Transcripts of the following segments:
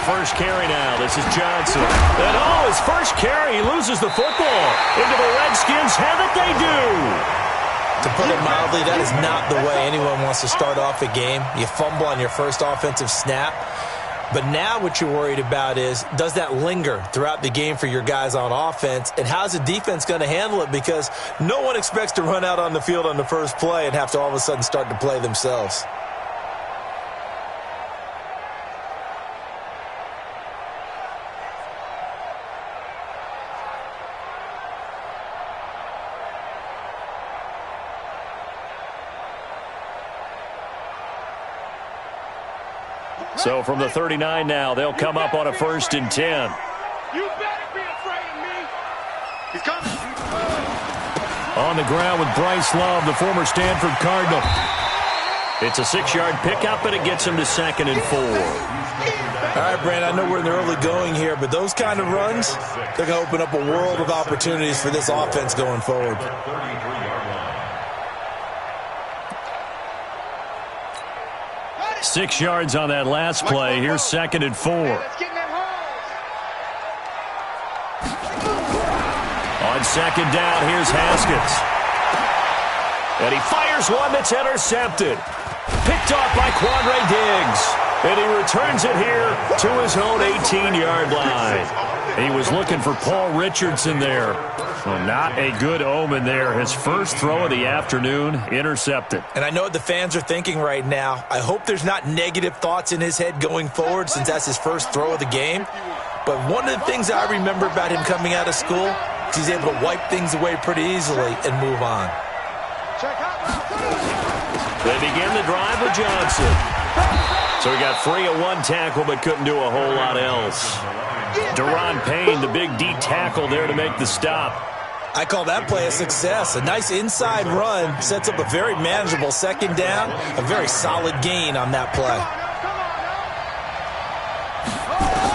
first carry now. This is Johnson. And his first carry, he loses the football. Into the Redskins' hand that they do. To put it mildly, that is not the way anyone wants to start off a game. You fumble on your first offensive snap. But now what you're worried about is, does that linger throughout the game for your guys on offense? And how's the defense going to handle it? Because no one expects to run out on the field on the first play and have to all of a sudden start to play themselves. So from the 39 now, they'll come up on a 1st and 10. You better be afraid of me. He's coming. On the ground with Bryce Love, the former Stanford Cardinal. It's a 6-yard pickup, and it gets him to 2nd and 4. All right, Brandon, I know we're in the early going here, but those kind of runs, they're going to open up a world of opportunities for this offense going forward. 6 yards on that last play. Here's 2nd and 4. On 2nd down, here's Haskins. And he fires one that's intercepted. Picked off by Quandre Diggs. And he returns it here to his own 18-yard line. He was looking for Paul Richardson there. Well, not a good omen there. His first throw of the afternoon, intercepted. And I know what the fans are thinking right now. I hope there's not negative thoughts in his head going forward since that's his first throw of the game. But one of the things I remember about him coming out of school is he's able to wipe things away pretty easily and move on. They begin the drive with Johnson. So he got free of one tackle but couldn't do a whole lot else. Deron Payne, the big D tackle there to make the stop. I call that play a success. A nice inside run sets up a very manageable 2nd down, a very solid gain on that play.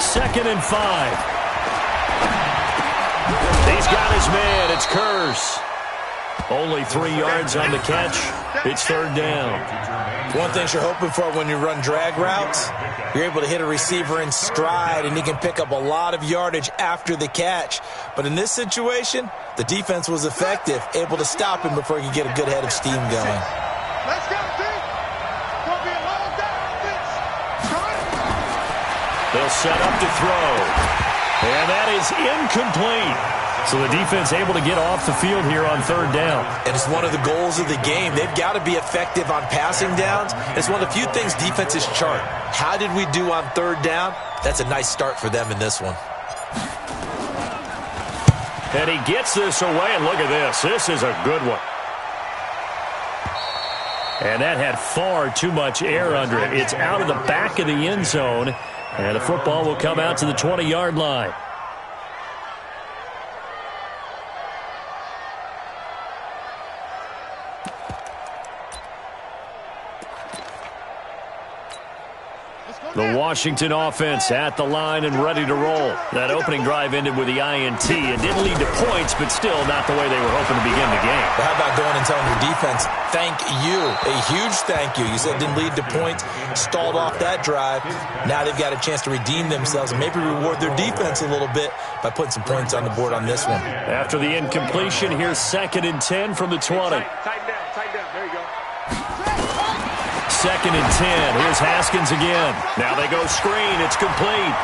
2nd and 5. He's got his man. It's Curse. Only 3 yards on the catch. It's 3rd down. One thing you're hoping for when you run drag routes, you're able to hit a receiver in stride, and he can pick up a lot of yardage after the catch. But in this situation, the defense was effective, able to stop him before he could get a good head of steam going. Let's go, team. Gonna be a long day. They'll set up to throw. And that is incomplete. So the defense able to get off the field here on 3rd down. And it's one of the goals of the game. They've got to be effective on passing downs. It's one of the few things defenses chart. How did we do on 3rd down? That's a nice start for them in this one. And he gets this away, and look at this. This is a good one. And that had far too much air under it. It's out of the back of the end zone, and the football will come out to the 20-yard line. The Washington offense at the line and ready to roll. That opening drive ended with the INT. It didn't lead to points, but still not the way they were hoping to begin the game. Well, how about going and telling your defense, thank you, a huge thank you. You said it didn't lead to points, stalled off that drive. Now they've got a chance to redeem themselves and maybe reward their defense a little bit by putting some points on the board on this one. After the incompletion, here's 2nd and 10 from the 20. Tighten down. There you go. 2nd and 10. Here's Haskins again. Now they go screen. It's complete.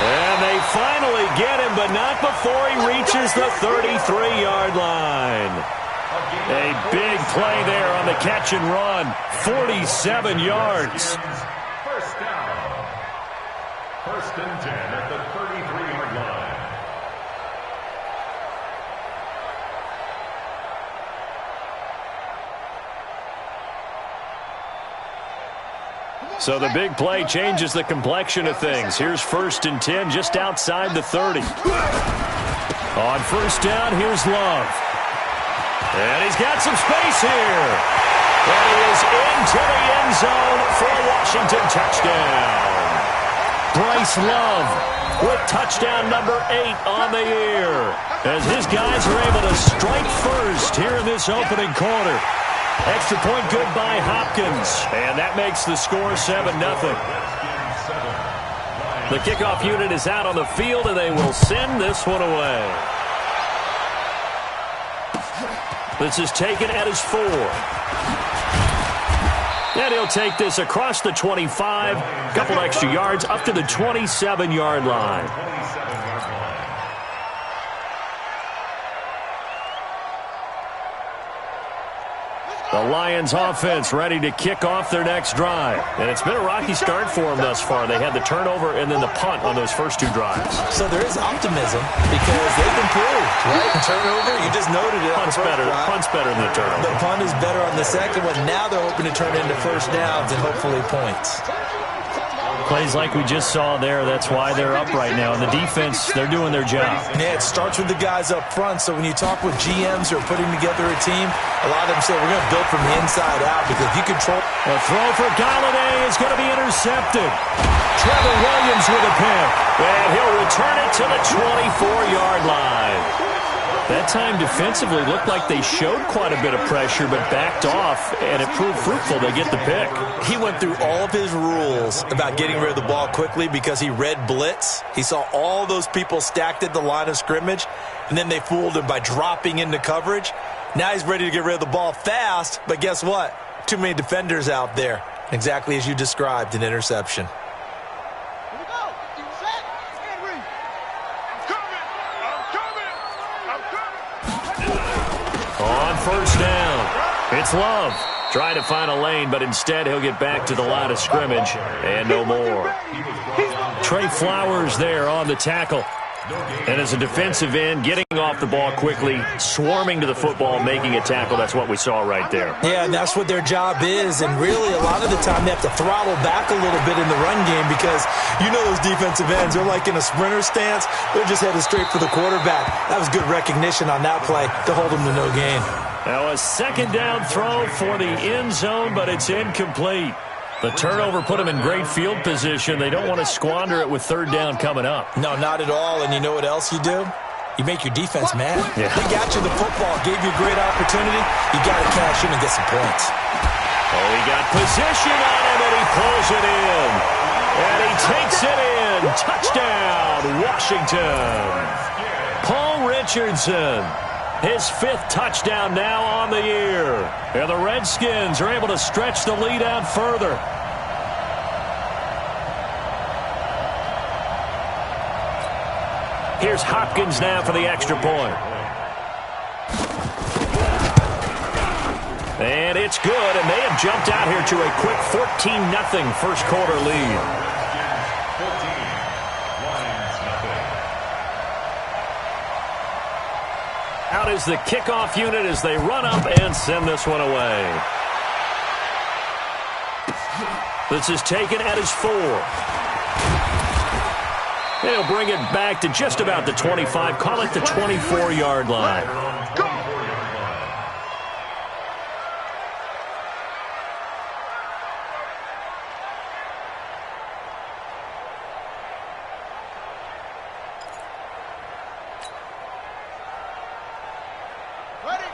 And they finally get him, but not before he reaches the 33-yard line. A big play there on the catch and run. 47 yards. First down. 1st and 10 at the 33-yard line. So the big play changes the complexion of things. Here's 1st and 10 just outside the 30. On 1st down, here's Love. And he's got some space here. And he is into the end zone for a Washington touchdown. Bryce Love with touchdown number 8 on the year, as his guys are able to strike first here in this opening quarter. Extra point good by Hopkins. And that makes the score 7-0. The kickoff unit is out on the field, and they will send this one away. This is taken at his 4. And he'll take this across the 25, couple extra yards, up to the 27-yard line. The Lions offense ready to kick off their next drive. And it's been a rocky start for them thus far. They had the turnover and then the punt on those first 2 drives. So there is optimism because they've improved, right? Turnover, you just noted it. Punt's better than the turnover. The punt is better on the second one. Now they're hoping to turn it into first downs and hopefully points. Plays like we just saw there, that's why they're up right now. And the defense, they're doing their job. Yeah, it starts with the guys up front. So when you talk with GMs who are putting together a team, a lot of them say we're going to build from the inside out because if you control. A throw for Galladay is going to be intercepted. Trevor Williams with a pick. And he'll return it to the 24-yard line. That time defensively looked like they showed quite a bit of pressure but backed off, and it proved fruitful. They get the pick. He went through all of his rules about getting rid of the ball quickly because he read blitz. He saw all those people stacked at the line of scrimmage, and then they fooled him by dropping into coverage. Now he's ready to get rid of the ball fast, but guess what? Too many defenders out there. Exactly as you described, an interception. On first down, it's Love. Trying to find a lane, but instead he'll get back to the line of scrimmage and no more. Trey Flowers there on the tackle. And as a defensive end, getting off the ball quickly, swarming to the football, making a tackle, that's what we saw right there. Yeah, and that's what their job is. And really, a lot of the time, they have to throttle back a little bit in the run game because you know those defensive ends, they're like in a sprinter stance. They're just headed straight for the quarterback. That was good recognition on that play to hold them to no gain. Now a second down throw for the end zone, but it's incomplete. The turnover put them in great field position. They don't want to squander it with third down coming up. No, not at all. And you know what else you do? You make your defense mad. Yeah. They got you the football, gave you a great opportunity. You got to cash in and get some points. Oh, he got position on him, and he pulls it in. And he takes it in. Touchdown, Washington. Paul Richardson. His 5th touchdown now on the year. And the Redskins are able to stretch the lead out further. Here's Hopkins now for the extra point. And it's good, and they have jumped out here to a quick 14-0 first quarter lead. Out is the kickoff unit as they run up and send this one away. This is taken at his 4. They'll bring it back to just about the 25. Call it the 24-yard line.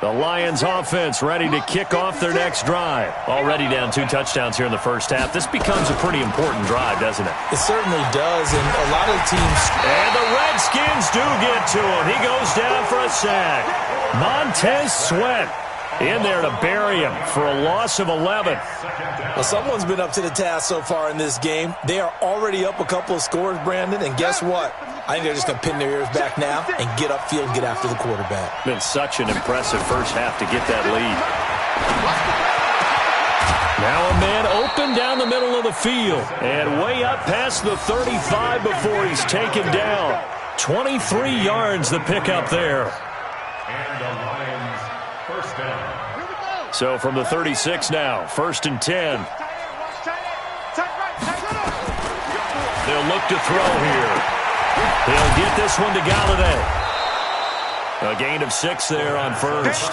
The Lions offense ready to kick off their next drive. Already down 2 touchdowns here in the first half. This becomes a pretty important drive, doesn't it? It certainly does, and a lot of teams. And the Redskins do get to him. He goes down for a sack. Montez Sweat in there to bury him for a loss of 11. Well, someone's been up to the task so far in this game. They are already up a couple of scores, Brandon, and guess what? I think they're just going to pin their ears back now and get upfield and get after the quarterback. Been such an impressive first half to get that lead. Now a man open down the middle of the field and way up past the 35 before he's taken down. 23 yards the pickup there. And the Lions first down. So from the 36 now, 1st and 10. They'll look to throw here. He'll get this one to Galladay. A gain of 6 there on first.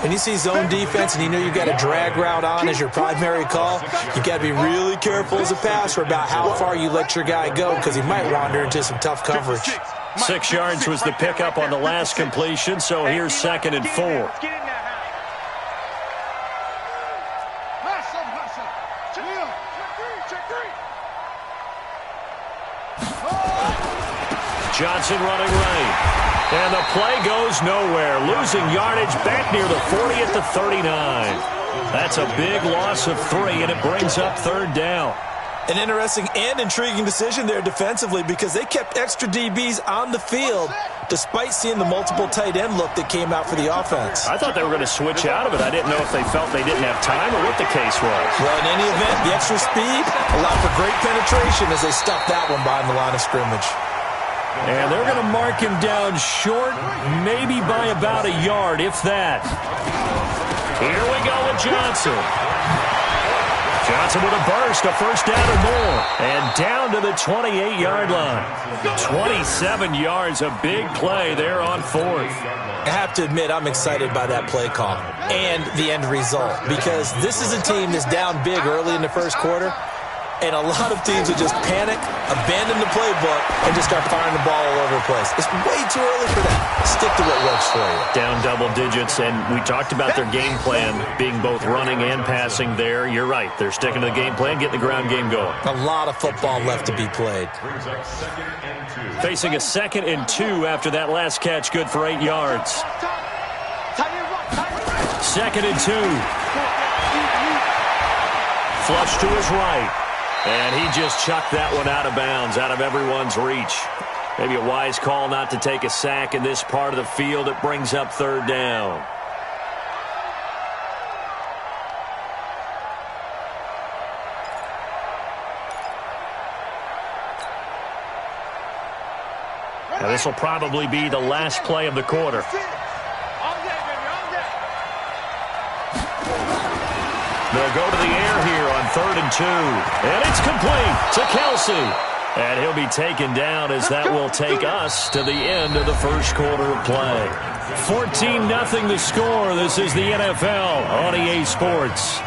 When you see zone defense and you know you've got a drag route on as your primary call, you got to be really careful as a passer about how far you let your guy go because he might wander into some tough coverage. 6 yards was the pickup on the last completion, so here's 2nd and 4. Johnson running right. And the play goes nowhere. Losing yardage back near the 40 at the 39. That's a big loss of 3, and it brings up 3rd down. An interesting and intriguing decision there defensively because they kept extra DBs on the field despite seeing the multiple tight end look that came out for the offense. I thought they were going to switch out of it. I didn't know if they felt they didn't have time or what the case was. Well, in any event, the extra speed allowed for great penetration as they stuffed that one behind the line of scrimmage. And they're going to mark him down short, maybe by about a yard, if that. Here we go with Johnson. Johnson with a burst, a 1st down or more. And down to the 28-yard line. 27 yards, a big play there on 4th. I have to admit, I'm excited by that play call and the end result because this is a team that's down big early in the 1st quarter. And a lot of teams will just panic, abandon the playbook, and just start firing the ball all over the place. It's way too early for that. Stick to what works for you. Down double digits, and we talked about their game plan being both running and passing there. You're right. They're sticking to the game plan, getting the ground game going. A lot of football left to be played. Facing a 2nd and 2 after that last catch, good for 8 yards. 2nd and 2. Flush to his right. And he just chucked that one out of bounds, out of everyone's reach. Maybe a wise call not to take a sack in this part of the field. It brings up 3rd down. Now this will probably be the last play of the quarter. They'll go to the air here on 3rd and 2. And it's complete to Kelsey. And he'll be taken down as that will take us to the end of the 1st quarter of play. 14-0 the score. This is the NFL on EA Sports.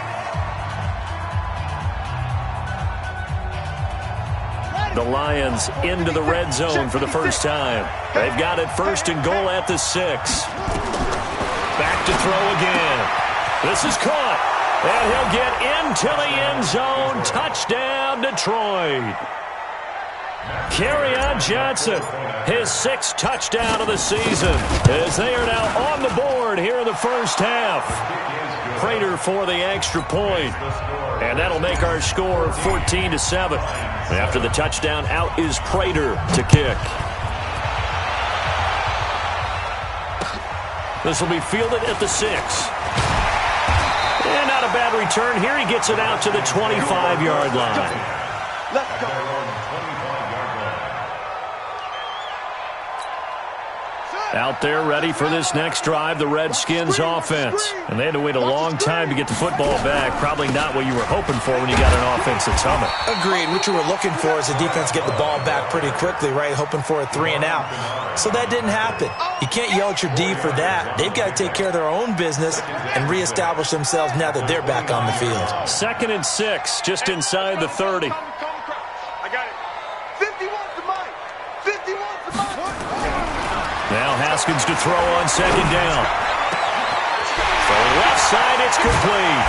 The Lions into the red zone for the first time. They've got it 1st and goal at the 6. Back to throw again. This is caught. And he'll get into the end zone. Touchdown, Detroit. Kerryon Johnson, his 6th touchdown of the season, as they are now on the board here in the 1st half. Prater for the extra point. And that'll make our score 14-7. After the touchdown, out is Prater to kick. This will be fielded at the 6. And not a bad return here. He gets it out to the 25-yard line. Let's go. Out there ready for this next drive, the Redskins offense. And they had to wait a long time to get the football back. Probably not what you were hoping for when you got an offense that's humming. Agreed. What you were looking for is the defense get the ball back pretty quickly, right? Hoping for a 3 and out. So that didn't happen. You can't yell at your D for that. They've got to take care of their own business and reestablish themselves now that they're back on the field. 2nd and 6, just inside the 30. I got it. 51's the mic. 51's the mic. Now Haskins to throw on 2nd down. For the left side, it's complete.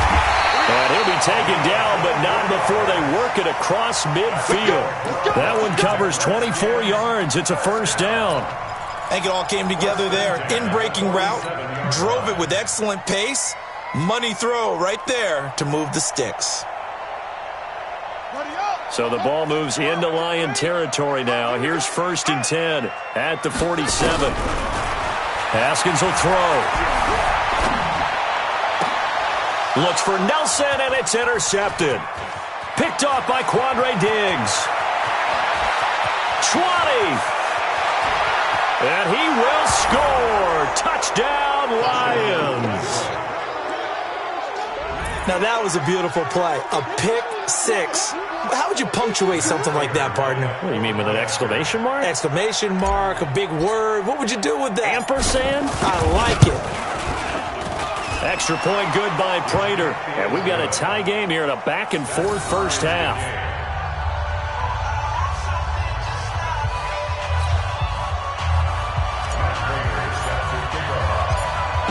And he'll be taken down, but not before they work it across midfield. That one covers 24 yards. It's a 1st down. I think it all came together there. In-breaking route, drove it with excellent pace. Money throw right there to move the sticks. So the ball moves into Lion territory now. Here's 1st and 10 at the 47. Haskins will throw. Looks for Nelson, and it's intercepted. Picked off by Quandre Diggs. 20. And he will score. Touchdown, Lions. Now that was a beautiful play. A pick 6. How would you punctuate something like that, partner? What do you mean, with an exclamation mark? Exclamation mark, a big word. What would you do with that? Ampersand? I like it. Extra point good by Prater. And we've got a tie game here in a back-and-forth 1st half.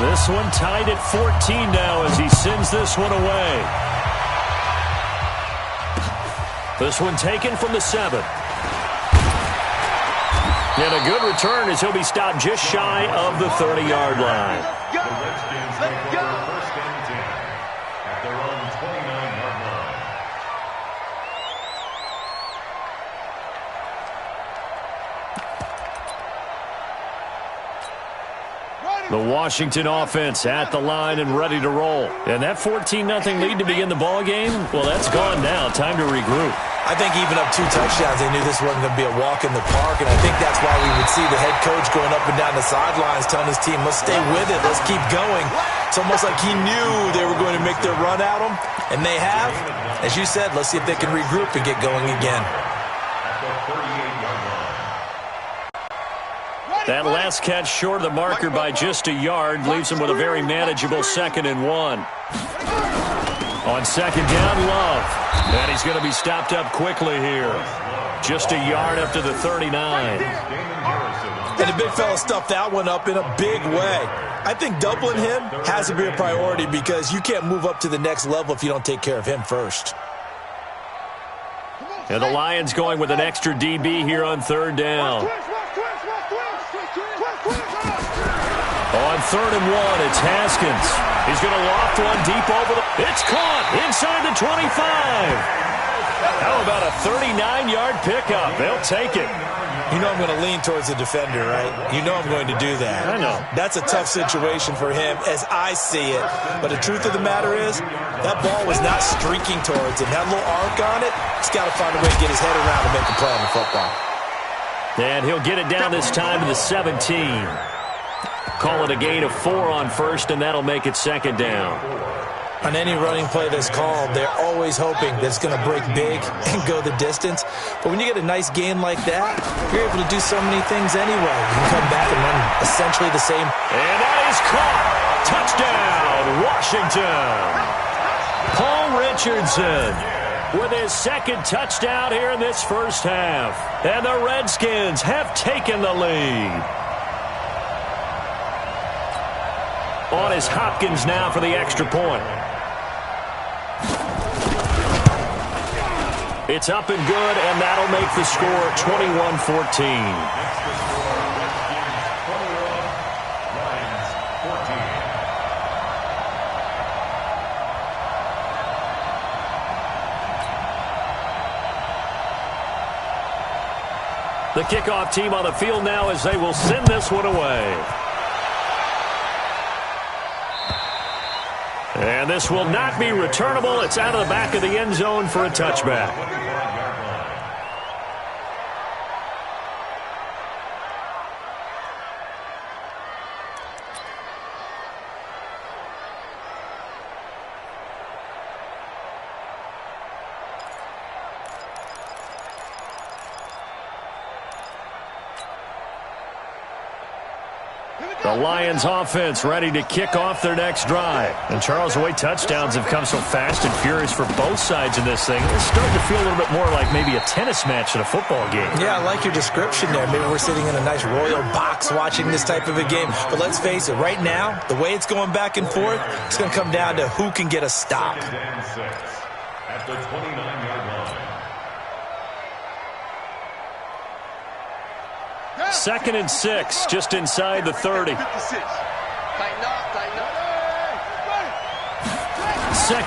This one tied at 14 now as he sends this one away. This one taken from the 7. And a good return as he'll be stopped just shy of the 30-yard line. The Redskins take over first and 10 at their own 29-yard line. The Washington offense at the line and ready to roll. And that 14-0 lead to begin the ball game, well, that's gone now. Time to regroup. I think even up 2 touchdowns, they knew this wasn't going to be a walk in the park, and I think that's why we would see the head coach going up and down the sidelines telling his team, let's stay with it, let's keep going. It's almost like he knew they were going to make their run at him, and they have. As you said, let's see if they can regroup and get going again. That last catch short of the marker by just a yard leaves him with a very manageable 2nd and 1. On 2nd down, Love. And he's going to be stopped up quickly here. Just a yard up to the 39. And the big fella stuffed that one up in a big way. I think doubling him has to be a priority because you can't move up to the next level if you don't take care of him first. And the Lions going with an extra DB here on 3rd down. On 3rd and 1, it's Haskins. He's going to loft one deep over the... It's caught inside the 25. How about a 39-yard pickup? They'll take it. You know I'm going to lean towards the defender, right? You know I'm going to do that. I know. That's a tough situation for him as I see it. But the truth of the matter is, that ball was not streaking towards him. That little arc on it, he's got to find a way to get his head around and make a play on the football. And he'll get it down this time to the 17. Call it a gain of 4 on 1st, and that'll make it 2nd down. On any running play that's called, they're always hoping that it's going to break big and go the distance. But when you get a nice gain like that, you're able to do so many things anyway. You can come back and run essentially the same. And that is caught. Touchdown, Washington. Paul Richardson with his 2nd touchdown here in this first half. And the Redskins have taken the lead. On is Hopkins now for the extra point. It's up and good, and that'll make the score 21-14. The kickoff team on the field now as they will send this one away. And this will not be returnable. It's out of the back of the end zone for a touchback. The Lions offense ready to kick off their next drive. And Charles, the way touchdowns have come so fast and furious for both sides in this thing, it's starting to feel a little bit more like maybe a tennis match at a football game. Yeah, I like your description there. Maybe we're sitting in a nice royal box watching this type of a game. But let's face it, right now, the way it's going back and forth, it's going to come down to who can get a stop. At the 29-yard line. 2nd and 6, just inside the 30. 2nd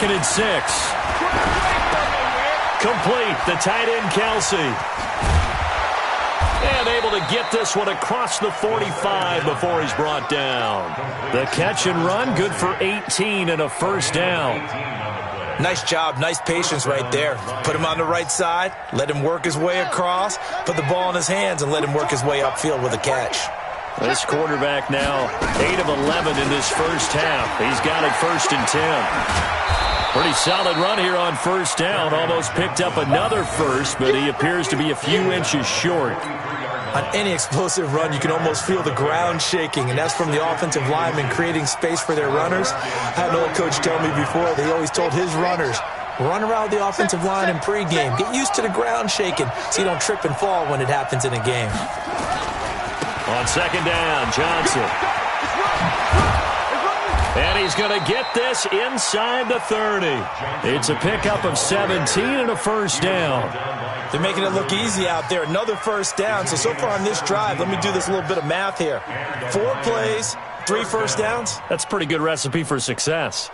and 6. Complete, the tight end Kelsey. And able to get this one across the 45 before he's brought down. The catch and run, good for 18 and a first down. Nice job, nice patience right there. Put him on the right side, let him work his way across, put the ball in his hands, and let him work his way upfield with a catch. This quarterback now 8 of 11 in this first half. He's got it 1st and 10. Pretty solid run here on first down. Almost picked up another first, but he appears to be a few inches short. On any explosive run, you can almost feel the ground shaking, and that's from the offensive linemen creating space for their runners. I had an old coach tell me before that he always told his runners, run around the offensive line in pregame. Get used to the ground shaking so you don't trip and fall when it happens in a game. On 2nd down, Johnson. And he's going to get this inside the 30. It's a pickup of 17 and a first down. They're making it look easy out there. Another first down. So far on this drive, let me do this little bit of math here. 4 plays, 3 first downs. That's a pretty good recipe for success.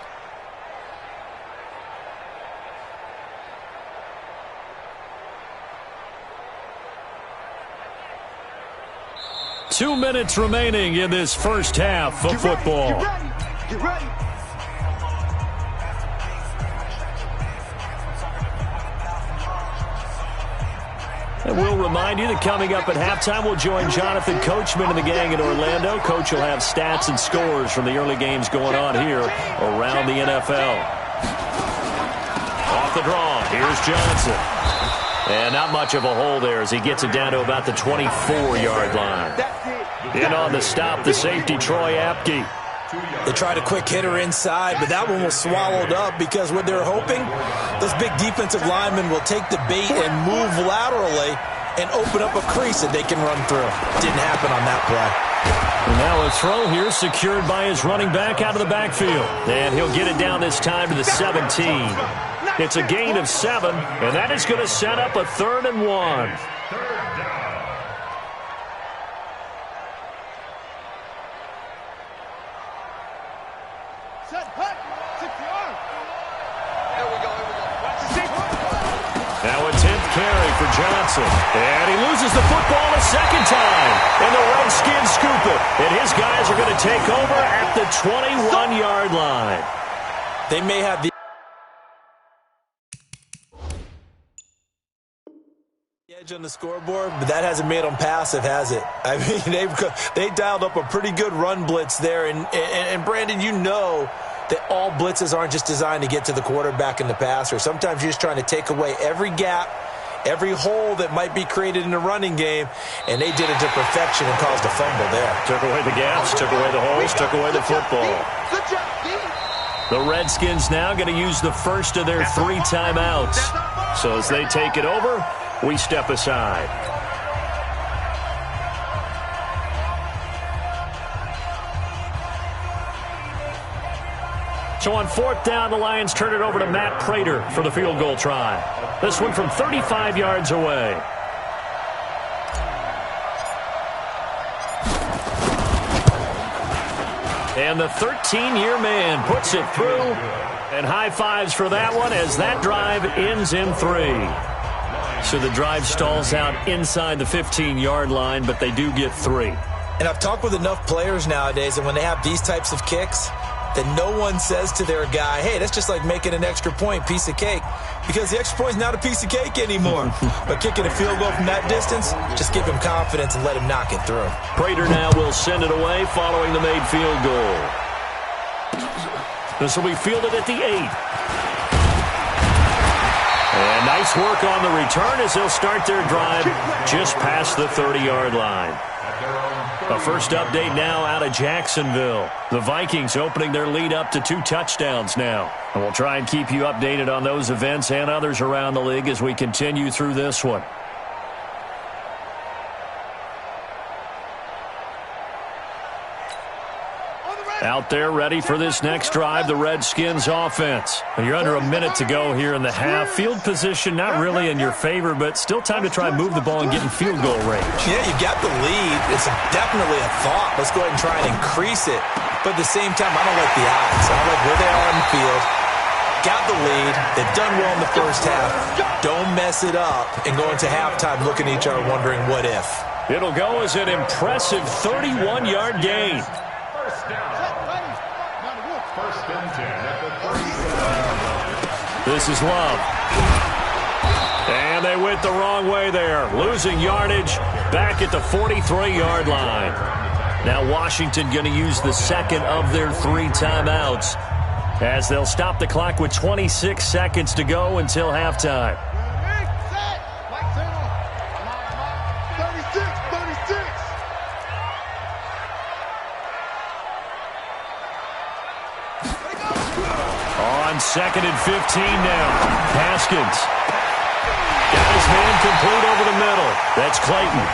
Two minutes remaining in this first half of football. Get ready. And we'll remind you that coming up at halftime, we'll join Jonathan Coachman and the gang in Orlando. Coach will have stats and scores from the early games going on here around the NFL. Off the draw, here's Johnson. And not much of a hole there as he gets it down to about the 24-yard line. In on the stop, the safety, Troy Apke. They tried a quick hitter inside, but that one was swallowed up because what they're hoping, those big defensive linemen will take the bait and move laterally and open up a crease that they can run through. Didn't happen on that play. And now a throw here secured by his running back out of the backfield. And he'll get it down this time to the 17. It's a gain of 7, and that is going to set up a 3rd and 1. Now a 10th carry for Johnson. And he loses the football a second time. And the Redskins scoop it. And his guys are going to take over at the 21-yard line. They may have the edge on the scoreboard, but that hasn't made them passive, has it? I mean, they dialed up a pretty good run blitz there. And Brandon, you know that all blitzes aren't just designed to get to the quarterback and the passer. Sometimes you're just trying to take away every gap, every hole that might be created in the running game, and they did it to perfection and caused a fumble there. Took away the gaps, took away the holes, took away the football. The Redskins now going to use the first of their 3 timeouts. So as they take it over, we step aside. So on 4th down, the Lions turn it over to Matt Prater for the field goal try. This one from 35 yards away. And the 13-year man puts it through. And high fives for that one as that drive ends in 3. So the drive stalls out inside the 15-yard line, but they do get 3. And I've talked with enough players nowadays, and when they have these types of kicks, that no one says to their guy, hey, that's just like making an extra point, piece of cake. Because the extra point is not a piece of cake anymore. But kicking a field goal from that distance, just give him confidence and let him knock it through. Prater now will send it away following the made field goal. This will be fielded at the 8. And nice work on the return as they'll start their drive just past the 30-yard line. A first update now out of Jacksonville. The Vikings opening their lead up to 2 touchdowns now. And we'll try and keep you updated on those events and others around the league as we continue through this one. Out there ready for this next drive, the Redskins offense. You're under a minute to go here in the half. Field position not really in your favor, but still time to try and move the ball and get in field goal range. Yeah, you got the lead. It's definitely a thought. Let's go ahead and try and increase it. But at the same time, I don't like the odds. I don't like where they are on the field. Got the lead. They've done well in the first half. Don't mess it up and go into halftime looking at each other wondering what if. It'll go as an impressive 31-yard gain. First and 10 at the 37. This is Love. And they went the wrong way there. Losing yardage back at the 43-yard line. Now Washington going to use the second of their 3 timeouts as they'll stop the clock with 26 seconds to go until halftime. On 2nd and 15 now. Haskins. Got his man complete over the middle. That's Clayton.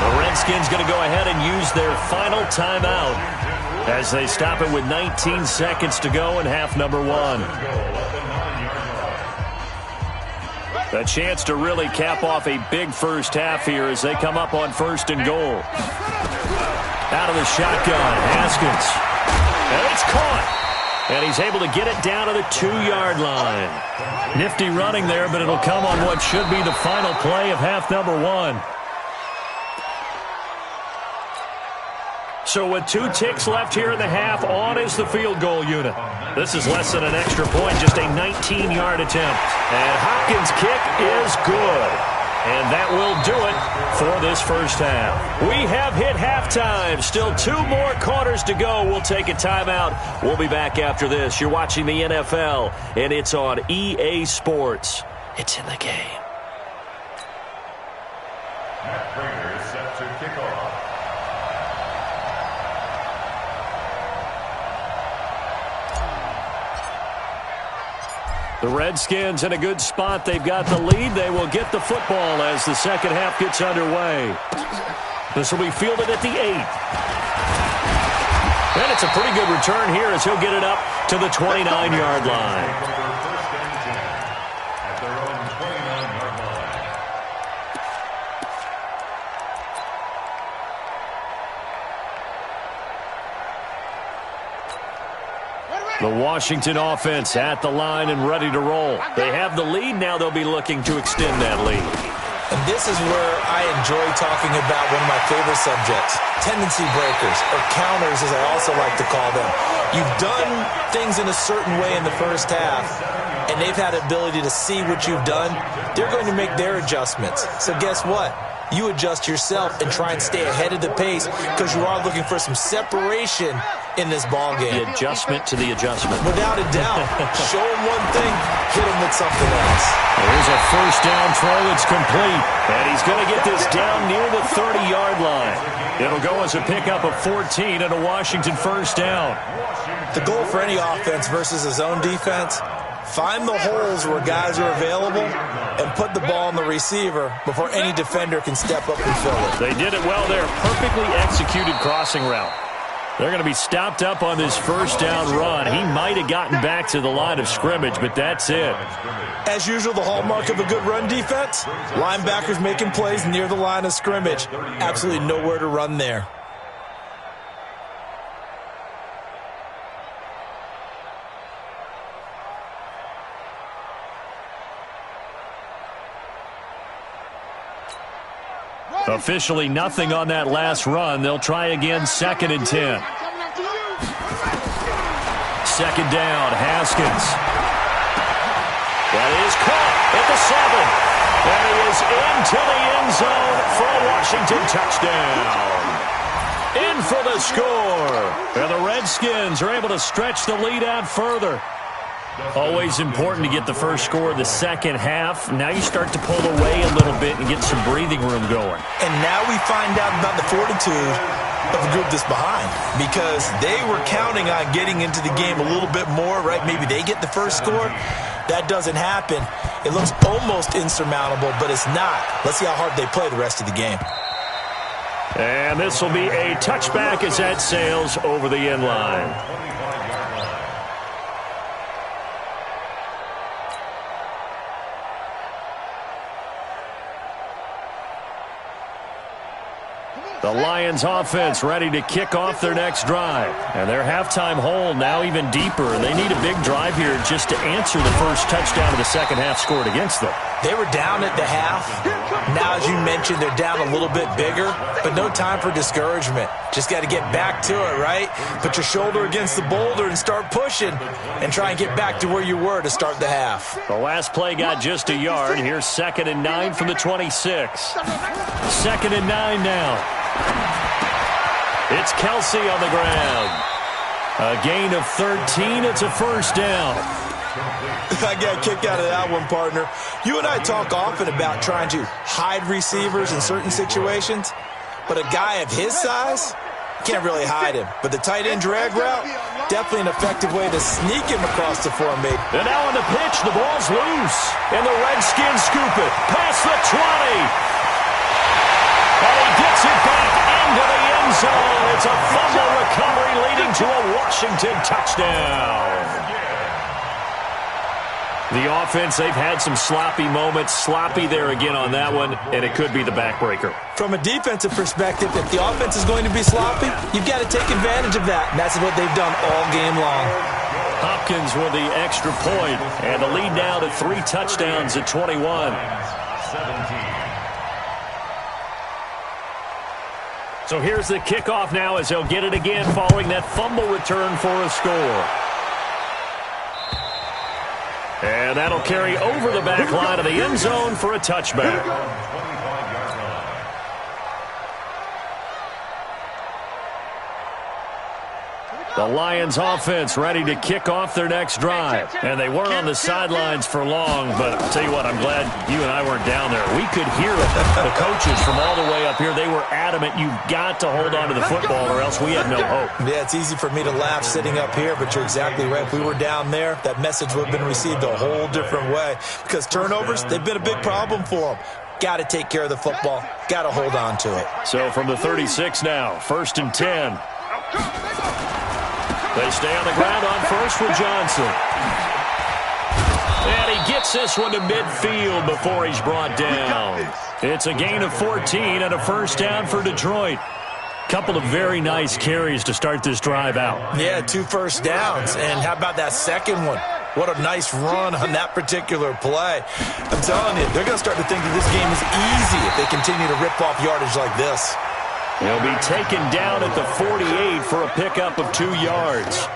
The Redskins going to go ahead and use their final timeout as they stop it with 19 seconds to go in half number one. A chance to really cap off a big first half here as they come up on 1st and goal. Out of the shotgun, Haskins. And it's caught. And he's able to get it down to the 2-yard line. Nifty running there, but it'll come on what should be the final play of half number one. So with 2 ticks left here in the half, on is the field goal unit. This is less than an extra point, just a 19-yard attempt. And Hopkins' kick is good. And that will do it for this first half. We have hit halftime. Still 2 more quarters to go. We'll take a timeout. We'll be back after this. You're watching the NFL, and it's on EA Sports. It's in the game. Matt Prater is set to kick off. The Redskins in a good spot. They've got the lead. They will get the football as the second half gets underway. This will be fielded at the 8. And it's a pretty good return here as he'll get it up to the 29-yard line. The Washington offense at the line and ready to roll. They have the lead. Now they'll be looking to extend that lead. And this is where I enjoy talking about one of my favorite subjects, tendency breakers, or counters as I also like to call them. You've done things in a certain way in the first half, and they've had the ability to see what you've done. They're going to make their adjustments. So guess what? You adjust yourself and try and stay ahead of the pace because you are looking for some separation in this ball game. The adjustment to the adjustment. Without a doubt. Show them one thing, hit them with something else. There's a first down throw that's complete. And he's going to get this down near the 30-yard line. It'll go as a pickup of 14 and a Washington first down. The goal for any offense versus a zone defense, find the holes where guys are available and put the ball on the receiver before any defender can step up and fill it. They did it well there. Perfectly executed crossing route. They're going to be stopped up on this first down run. He might have gotten back to the line of scrimmage, but that's it. As usual, the hallmark of a good run defense, linebackers making plays near the line of scrimmage. Absolutely nowhere to run there. Officially nothing on that last run. They'll try again, 2nd and 10. 2nd down, Haskins. That is caught at the 7. And he is into the end zone for a Washington touchdown. In for the score. And the Redskins are able to stretch the lead out further. Always important to get the first score of the second half. Now you start to pull away a little bit and get some breathing room going. And now we find out about the fortitude of the group that's behind, because they were counting on getting into the game a little bit more, right? Maybe they get the first score. That doesn't happen. It looks almost insurmountable, but it's not. Let's see how hard they play the rest of the game. And this will be a touchback as that sails over the end line. The Lions offense ready to kick off their next drive. And their halftime hole now even deeper. They need a big drive here just to answer the first touchdown of the second half scored against them. They were down at the half. Now, as you mentioned, they're down a little bit bigger, but no time for discouragement. Just got to get back to it, right? Put your shoulder against the boulder and start pushing and try and get back to where you were to start the half. The last play got just a yard. Here's 2nd and 9 from the 26. 2nd and 9 now. It's Kelsey on the ground. A gain of 13. It's a first down. I got a kick out of that one, partner. You and I talk often about trying to hide receivers in certain situations, but a guy of his size, can't really hide him. But the tight end drag route, definitely an effective way to sneak him across the formation. And now on the pitch, the ball's loose. And the Redskins scoop it past the 20. And he gets it back into the end zone. It's a fumble recovery leading to a Washington touchdown. The offense, they've had some sloppy moments. Sloppy there again on that one, and it could be the backbreaker. From a defensive perspective, if the offense is going to be sloppy, you've got to take advantage of that. And that's what they've done all game long. Hopkins with the extra point, and the lead now to 3 touchdowns at 21. 17. So here's the kickoff now as they'll get it again following that fumble return for a score. And that'll carry over the back line of the end zone for a touchback. The Lions offense ready to kick off their next drive. And they weren't on the sidelines for long, but I'll tell you what, I'm glad you and I weren't down there. We could hear it. The coaches from all the way up here, they were adamant, you've got to hold on to the football or else we have no hope. Yeah, it's easy for me to laugh sitting up here, but you're exactly right. If we were down there, that message would have been received a whole different way. Because turnovers, they've been a big problem for them. Got to take care of the football. Got to hold on to it. So from the 36 now, 1st and 10. They stay on the ground on first with Johnson. And he gets this one to midfield before he's brought down. It's a gain of 14 and a first down for Detroit. Couple of very nice carries to start this drive out. Yeah, 2 first downs. And how about that second one? What a nice run on that particular play. I'm telling you, they're going to start to think that this game is easy if they continue to rip off yardage like this. He'll be taken down at the 48 for a pickup of 2 yards.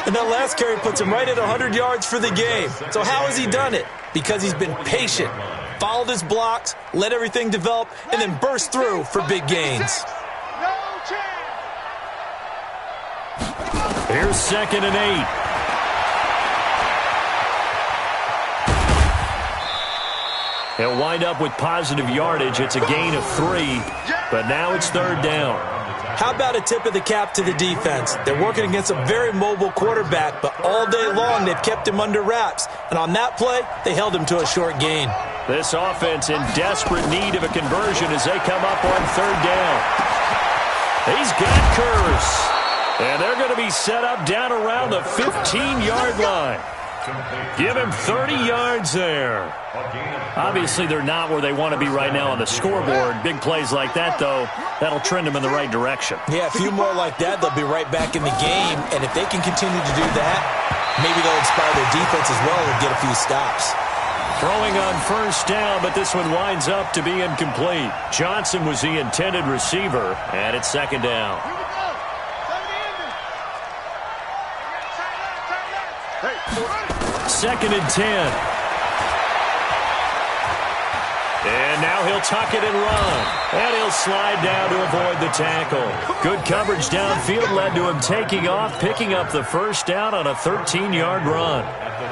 And that last carry puts him right at 100 yards for the game. So how has he done it? Because he's been patient, followed his blocks, let everything develop, and then burst through for big gains. Here's 2nd and 8. He'll wind up with positive yardage. It's a gain of 3, but now it's 3rd down. How about a tip of the cap to the defense? They're working against a very mobile quarterback, but all day long they've kept him under wraps. And on that play, they held him to a short gain. This offense in desperate need of a conversion as they come up on 3rd down. He's got Curse. And they're going to be set up down around the 15-yard line. Give him 30 yards there. Obviously, they're not where they want to be right now on the scoreboard. Big plays like that, though, that'll trend them in the right direction. Yeah, a few more like that, they'll be right back in the game. And if they can continue to do that, maybe they'll inspire their defense as well and get a few stops. Throwing on 1st down, but this one winds up to be incomplete. Johnson was the intended receiver, and it's 2nd down. 2nd and 10. And now he'll tuck it and run. And he'll slide down to avoid the tackle. Good coverage downfield led to him taking off, picking up the 1st down on a 13-yard run.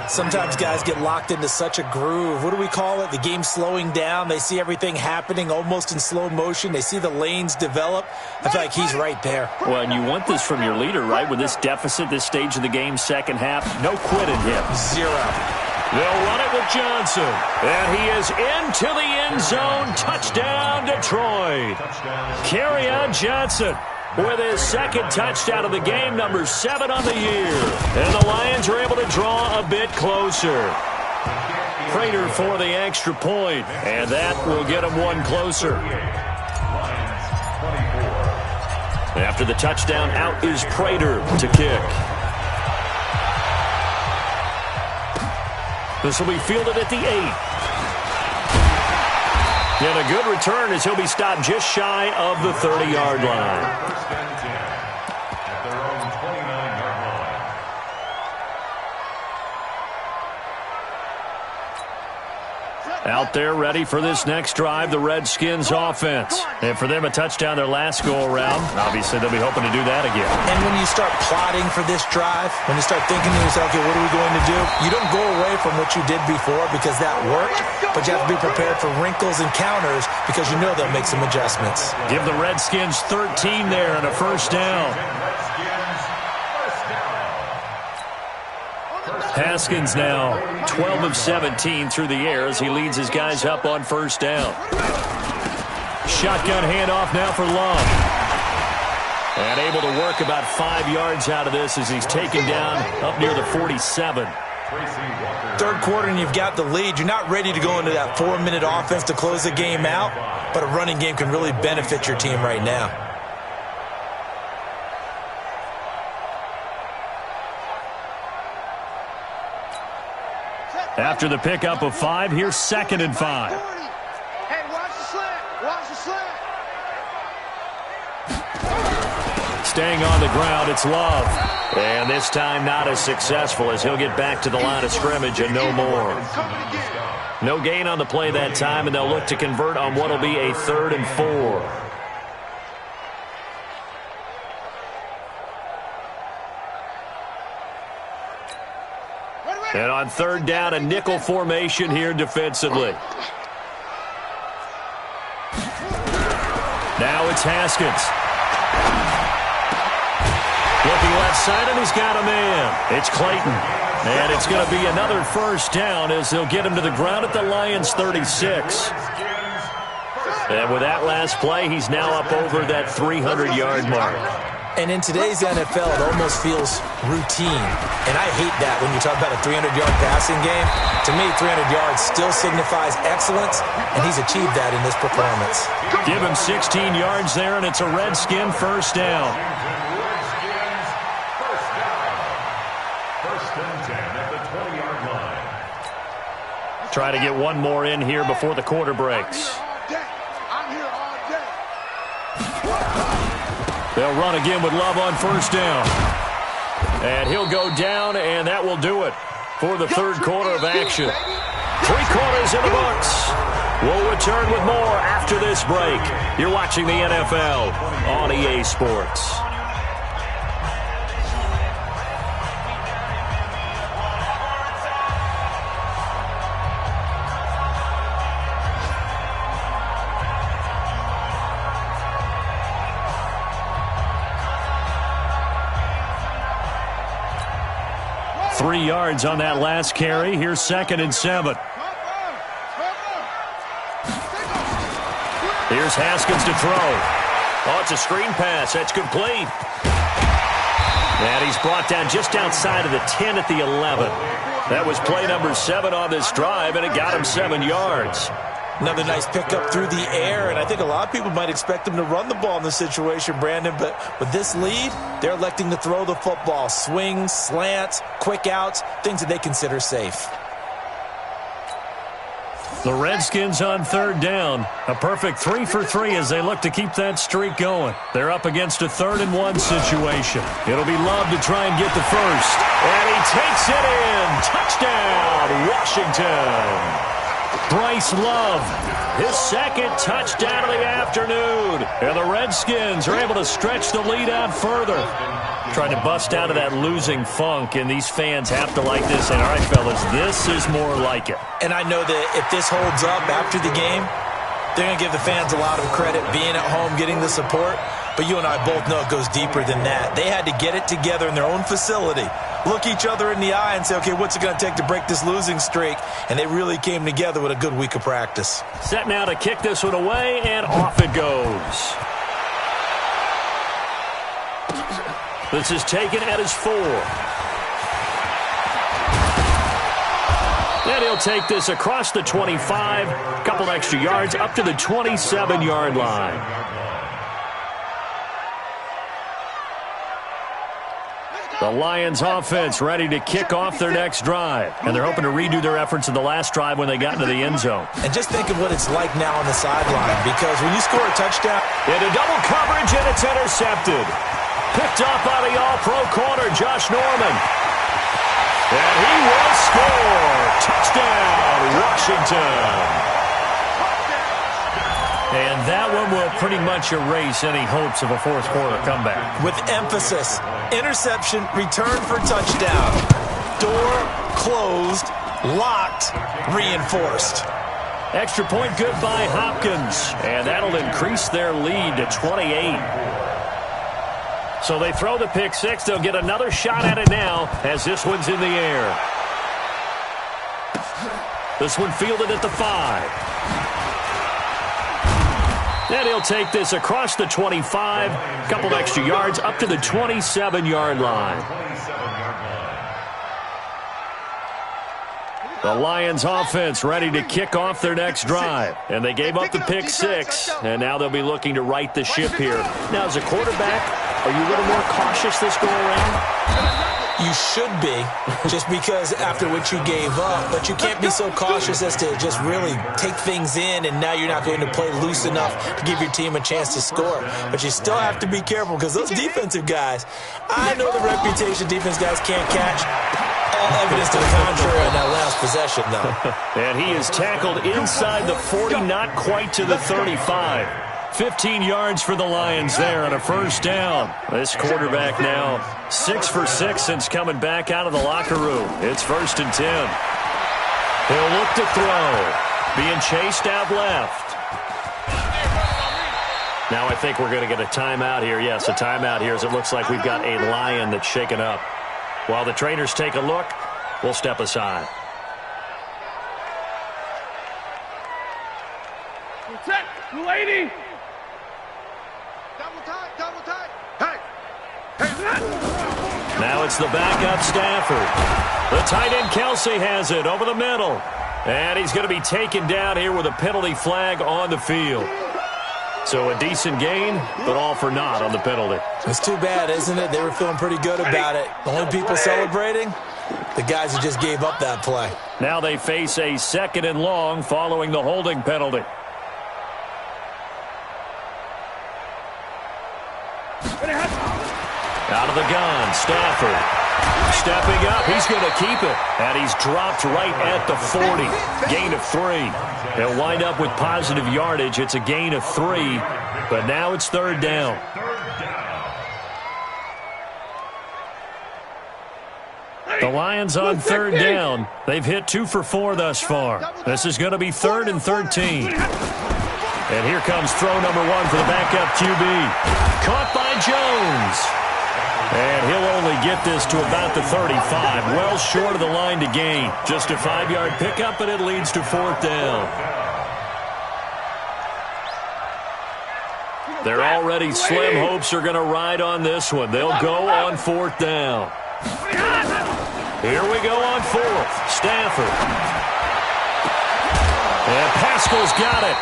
Sometimes guys get locked into such a groove. What do we call it? The game's slowing down. They see everything happening almost in slow motion. They see the lanes develop. I feel like he's right there. Well, and you want this from your leader, right? With this deficit, this stage of the game, 2nd half, no quitting him. 0. They'll run it with Johnson. And he is into the end zone. Touchdown, Detroit. Kerryon Johnson with his 2nd touchdown of the game, number 7 on the year. And the Lions are able to draw a bit closer. Prater for the extra point, and that will get them 1 closer. After the touchdown, out is Prater to kick. This will be fielded at the 8. And a good return as he'll be stopped just shy of the 30-yard line. Out there ready for this next drive, the Redskins offense. And for them, a touchdown their last go-around. Obviously, they'll be hoping to do that again. And when you start plotting for this drive, when you start thinking to yourself, okay, what are we going to do? You don't go away from what you did before because that worked, but you have to be prepared for wrinkles and counters because you know they'll make some adjustments. Give the Redskins 13 there and a 1st down. Haskins now 12 of 17 through the air as he leads his guys up on 1st down. Shotgun handoff now for Love. And able to work about 5 yards out of this as he's taken down up near the 47. Third quarter and you've got the lead. You're not ready to go into that 4-minute offense to close the game out, but a running game can really benefit your team right now. After the pickup of 5, here's 2nd and 5. Hey, watch the slant. Watch the slant. Staying on the ground, it's Love. And this time not as successful as he'll get back to the line of scrimmage and no more. No gain on the play that time, and they'll look to convert on what will be a 3rd and 4. And on 3rd down, a nickel formation here defensively. Now it's Haskins. Looking left side, and he's got a man. It's Clayton. And it's going to be another 1st down as they'll get him to the ground at the Lions' 36. And with that last play, he's now up over that 300-yard mark. And in today's NFL, it almost feels routine. And I hate that when you talk about a 300-yard passing game. To me, 300 yards still signifies excellence, and he's achieved that in this performance. Give him 16 yards there, and it's a Redskin 1st down. Try to get one more in here before the quarter breaks. They'll run again with Love on 1st down. And he'll go down, and that will do it for the 3rd quarter of action. 3 quarters in the books. We'll return with more after this break. You're watching the NFL on EA Sports. Three yards on that last carry. Here's 2nd and 7. Here's Haskins to throw. Oh, it's a screen pass. That's complete. And he's brought down just outside of the 10 at the 11. That was play number 7 on this drive, and it got him 7 yards. Another nice pickup through the air, and I think a lot of people might expect him to run the ball in this situation, Brandon, but with this lead, they're electing to throw the football. Swings, slants, quick outs, things that they consider safe. The Redskins on 3rd down. A perfect 3 for 3 as they look to keep that streak going. They're up against a 3rd and 1 situation. It'll be Love to try and get the first. And he takes it in. Touchdown, Washington. Bryce Love, his 2nd touchdown of the afternoon. And the Redskins are able to stretch the lead out further. Trying to bust out of that losing funk, and these fans have to like this. And all right, fellas, this is more like it. And I know that if this holds up after the game, they're going to give the fans a lot of credit being at home, getting the support. But you and I both know it goes deeper than that. They had to get it together in their own facility, look each other in the eye and say, okay, what's it going to take to break this losing streak? And they really came together with a good week of practice. Set now to kick this one away, and off it goes. This is taken at his 4. And he'll take this across the 25, a couple extra yards, up to the 27-yard line. The Lions offense ready to kick off their next drive. And they're hoping to redo their efforts in the last drive when they got into the end zone. And just think of what it's like now on the sideline, because when you score a touchdown. Into double coverage, and it's intercepted. Picked up by the all-pro corner, Josh Norman. And he will score. Touchdown, Washington. And that one will pretty much erase any hopes of a fourth quarter comeback. With emphasis, interception, return for touchdown. Door closed, locked, reinforced. Extra point good by Hopkins. And that'll increase their lead to 28. So they throw the pick six. They'll get another shot at it now as this one's in the air. This one fielded at the 5. And he'll take this across the 25, a couple extra yards up to the 27-yard line. The Lions offense ready to kick off their next drive. And they gave up the pick six, and now they'll be looking to right the ship here. Now, as a quarterback, are you a little more cautious this go around? You should be, just because after what you gave up. But you can't be so cautious as to just really take things in, and now you're not going to play loose enough to give your team a chance to score. But you still have to be careful, because those defensive guys, I know the reputation defense guys can't catch. All evidence to the contrary in that last possession, though. And he is tackled inside the 40, not quite to the 35. 15 yards for the Lions there on a first down. This quarterback now 6 for 6 since coming back out of the locker room. It's 1st and 10. He'll look to throw. Being chased out left. Now I think we're going to get a timeout here. Yes, a timeout here as it looks like we've got a Lion that's shaken up. While the trainers take a look, we'll step aside. Protect, 280. Double tight. Hey. Now it's the backup Stafford. The tight end Kelsey has it over the middle. And he's going to be taken down here with a penalty flag on the field. So a decent gain, but all for naught on the penalty. It's too bad, isn't it? They were feeling pretty good about it. The only people celebrating, the guys who just gave up that play. Now they face a 2nd and long following the holding penalty. Out of the gun, Stafford. Stepping up, he's going to keep it. And he's dropped right at the 40. Gain of 3. He'll wind up with positive yardage. It's a gain of 3. But now it's 3rd down. The Lions on 3rd down. They've hit 2 for 4 thus far. This is going to be 3rd and 13. And here comes throw number 1 for the backup QB. Caught by Jones. And he'll only get this to about the 35. Well short of the line to gain. Just a 5-yard pickup, and it leads to 4th down. Their already slim hopes are going to ride on this one. They'll go on 4th down. Here we go on 4th. Stafford. And Pascal's got it.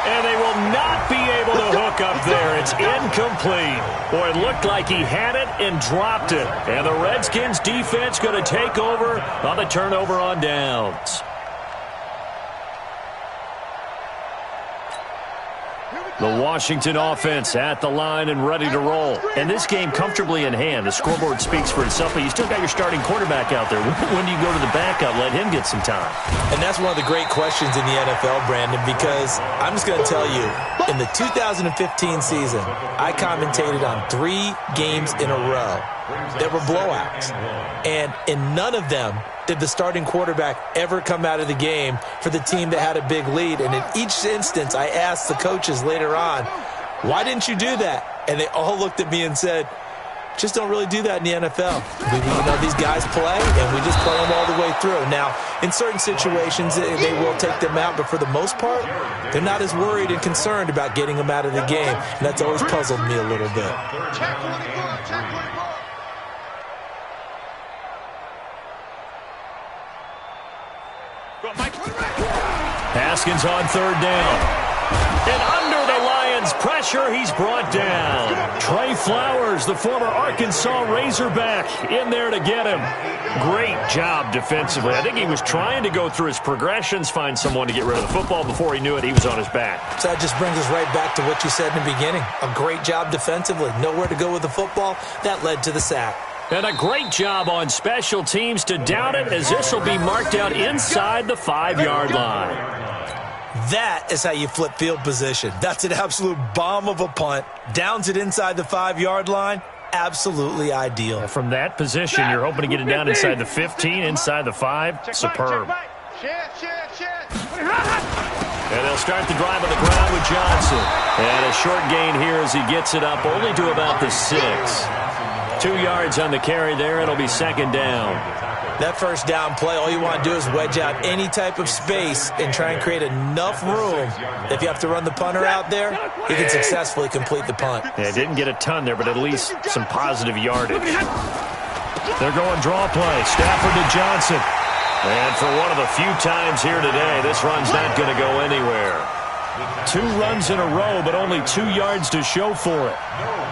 And they will not be able to hook up there. It's incomplete. Boy, it looked like he had it and dropped it. And the Redskins defense going to take over on the turnover on downs. The Washington offense at the line and ready to roll. And this game comfortably in hand. The scoreboard speaks for itself, but you still got your starting quarterback out there. When do you go to the backup, let him get some time? And that's one of the great questions in the NFL, Brandon, because I'm just going to tell you, in the 2015 season, I commentated on 3 games in a row that were blowouts. And in none of them did the starting quarterback ever come out of the game for the team that had a big lead. And in each instance, I asked the coaches later on, why didn't you do that? And they all looked at me and said, just don't really do that in the NFL. These guys play, and we just play them all the way through. Now, in certain situations, they will take them out, but for the most part, they're not as worried and concerned about getting them out of the game. And that's always puzzled me a little bit. Check 24, check 24. Haskins on 3rd down. And under the Lions' pressure, he's brought down. Trey Flowers, the former Arkansas Razorback, in there to get him. Great job defensively. I think he was trying to go through his progressions, find someone to get rid of the football. Before he knew it, he was on his back. So that just brings us right back to what you said in the beginning. A great job defensively. Nowhere to go with the football. That led to the sack. And a great job on special teams to down it, as this will be marked out inside the 5-yard line. That is how you flip field position. That's an absolute bomb of a punt. Downs it inside the 5-yard line. Absolutely ideal. Yeah, from that position, you're hoping to get it down inside the 15, inside the 5. Superb. And they'll start the drive on the ground with Johnson. And a short gain here as he gets it up only to about the 6. 2 yards on the carry there. It'll be 2nd down. That first down play, all you want to do is wedge out any type of space and try and create enough room. If you have to run the punter out there, he can successfully complete the punt. Yeah, didn't get a ton there, but at least some positive yardage. They're going draw play. Stafford to Johnson. And for one of the few times here today, this run's not going to go anywhere. 2 runs in a row, but only 2 yards to show for it.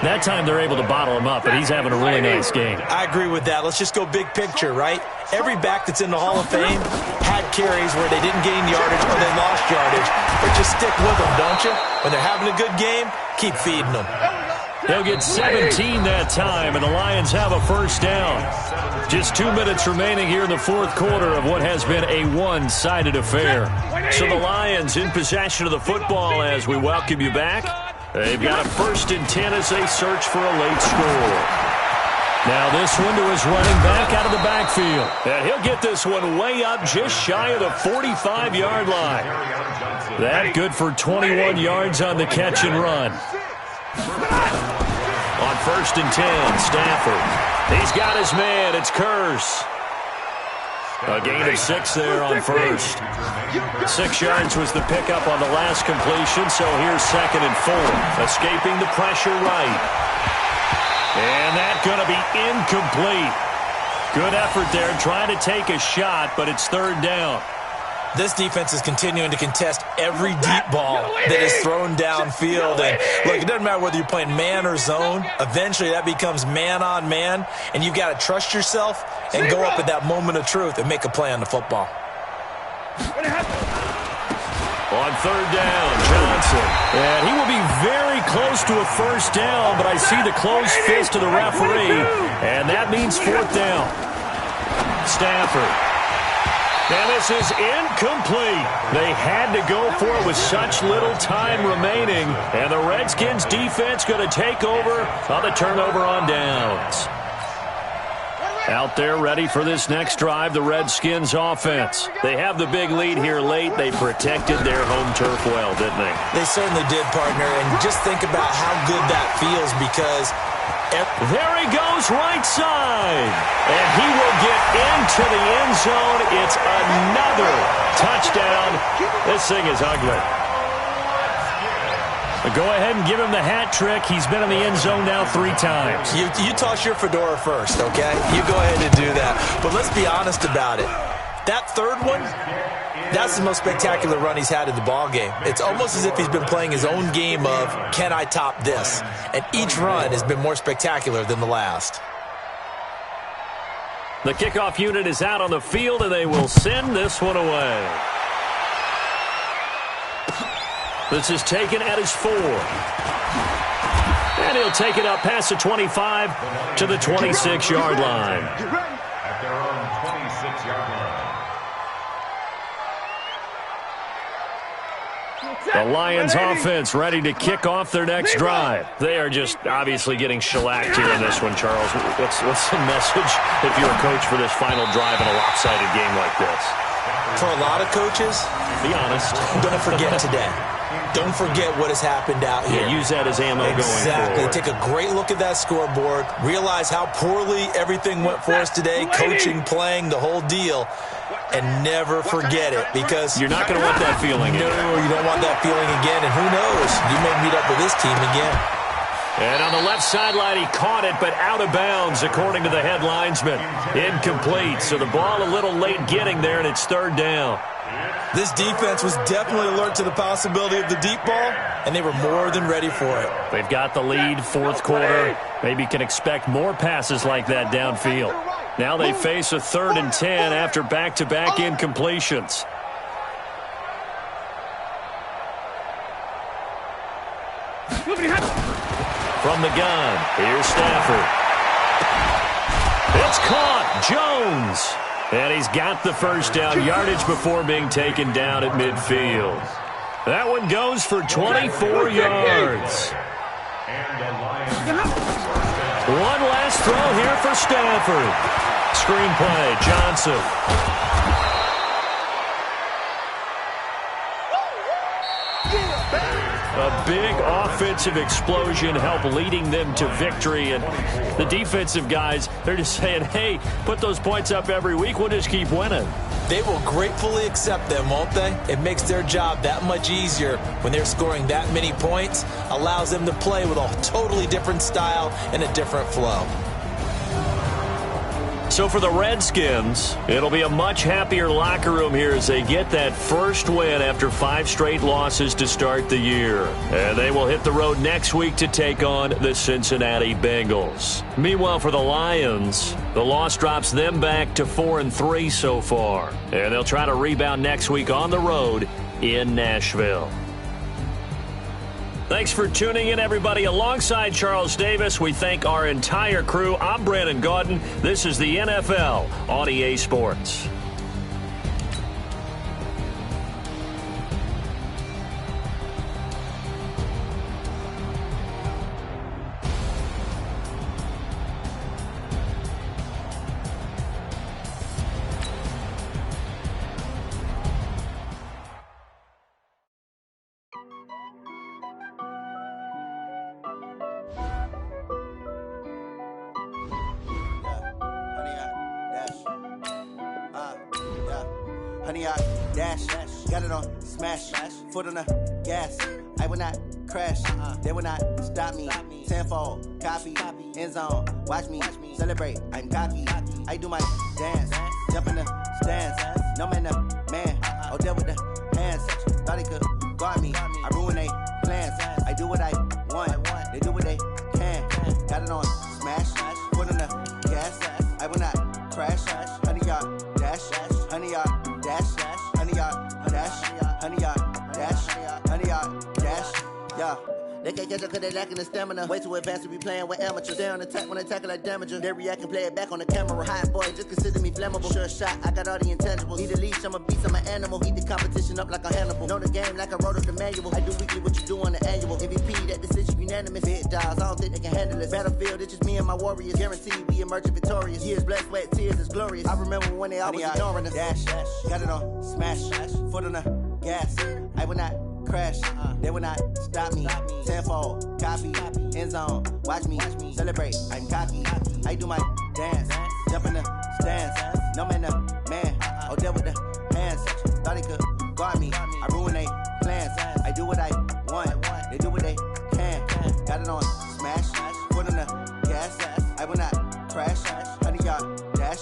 That time they're able to bottle him up, but he's having a really nice game. I agree with that. Let's just go big picture, right? Every back that's in the Hall of Fame had carries where they didn't gain yardage or they lost yardage, but just stick with them, don't you? When they're having a good game, keep feeding them. They'll get 17 that time, and the Lions have a first down. Just 2 minutes remaining here in the fourth quarter of what has been a one-sided affair. So the Lions in possession of the football as we welcome you back. They've got a 1st and 10 as they search for a late score. Now this one to his running back out of the backfield. And he'll get this one way up just shy of the 45-yard line. That good for 21 yards on the catch and run. On 1st and 10, Stafford. He's got his man. It's Curse. A gain of 6 there on first. 6 yards was the pickup on the last completion, so here's 2nd and 4. Escaping the pressure right. And that's going to be incomplete. Good effort there, trying to take a shot, but it's 3rd down. This defense is continuing to contest every deep ball that is thrown downfield. And look, it doesn't matter whether you're playing man or zone. Eventually, that becomes man on man, and you've got to trust yourself and go up at that moment of truth and make a play on the football. On 3rd down, Johnson. And he will be very close to a first down, but I see the closed fist of the referee, and that means 4th down. Stafford. And this is incomplete. They had to go for it with such little time remaining. And the Redskins defense going to take over on the turnover on downs. Out there ready for this next drive, the Redskins offense. They have the big lead here late. They protected their home turf well, didn't they? They certainly did, partner. And just think about how good that feels because there he goes right side. And he will get into the end zone. It's another touchdown. This thing is ugly. Go ahead and give him the hat trick. He's been in the end zone now 3 times. You toss your fedora first, okay? You go ahead and do that. But let's be honest about it. That 3rd one, that's the most spectacular run he's had in the ballgame. It's almost as if he's been playing his own game of, can I top this? And each run has been more spectacular than the last. The kickoff unit is out on the field, and they will send this one away. This is taken at his 4. And he'll take it up past the 25 to the 26-yard line. At their own 26-yard line. The Lions offense ready to kick off their next drive. They are just obviously getting shellacked here in this one, Charles. What's the message if you're a coach for this final drive in a lopsided game like this? For a lot of coaches, be honest, don't forget today. Don't forget what has happened out here. Yeah, use that as ammo going forward. Exactly. Take a great look at that scoreboard. Realize how poorly everything went for us today. Coaching, playing, the whole deal. And never forget it because you're not going to want that feeling again. No, you don't want that feeling again. And who knows? You may meet up with this team again. And on the left sideline, he caught it, but out of bounds, according to the head linesman. Incomplete. So the ball a little late getting there, and it's 3rd down. This defense was definitely alert to the possibility of the deep ball, and they were more than ready for it. They've got the lead, 4th quarter. Maybe can expect more passes like that downfield. Now they face a 3rd and 10 after back-to-back incompletions. From the gun, here's Stafford. It's caught. Jones. And he's got the first down, yardage before being taken down at midfield. That one goes for 24 yards. One last throw here for Stafford. Screenplay, Johnson. A big offensive explosion helped leading them to victory. And the defensive guys, they're just saying, hey, put those points up every week. We'll just keep winning. They will gratefully accept them, won't they? It makes their job that much easier when they're scoring that many points. Allows them to play with a totally different style and a different flow. So for the Redskins, it'll be a much happier locker room here as they get that first win after 5 straight losses to start the year. And they will hit the road next week to take on the Cincinnati Bengals. Meanwhile, for the Lions, the loss drops them back to 4-3 so far. And they'll try to rebound next week on the road in Nashville. Thanks for tuning in, everybody. Alongside Charles Davis, we thank our entire crew. I'm Brandon Gaudin. This is the NFL on EA Sports. Honey, I dash, got it on smash, foot on the gas. I will not crash, they will not stop me. Tenfold, copy, end zone, watch me celebrate. I'm cocky, I do my dance, jump in the stands. No man, man, oh, deal with the hands. Thought he could guard me, I ruin they plans. I do what I want, they do what they can. Got it on smash, foot on the gas. I will not crash, honey, y'all dash, honey, y'all dash, honey, y'all dash, honey, y'all dash, honey, y'all dash, yeah. They can't catch up cause they lacking the stamina. Way too advanced to be playing with amateurs. Stay on attack when they tackle like damager. They react and play it back on the camera. Hot boy, just consider me flammable. Sure shot, I got all the intangibles. Need a leash, I'm a beast, I'm an animal. Heat the competition up like a Hannibal. Know the game like I wrote up the manual. I do weekly what you do on the annual. MVP, that decision unanimous. Big dials, I don't think they can handle it. Battlefield, it's just me and my warriors. Guaranteed we emerging victorious. Years, blood, sweat, tears, it's glorious. I remember when they always ignoring us. Dash, got it on smash, foot on the gas. I will not crash, they will not stop me. Tenfold, copy, end zone, watch me celebrate. I'm cocky, I do my dance, jump in the stands. No man, man, oh, deal with the hands. Thought he could guard me, I ruin they plans. I do what I want, they do what they can. Got it on smash, foot on the gas. I will not crash, honey, y'all dash,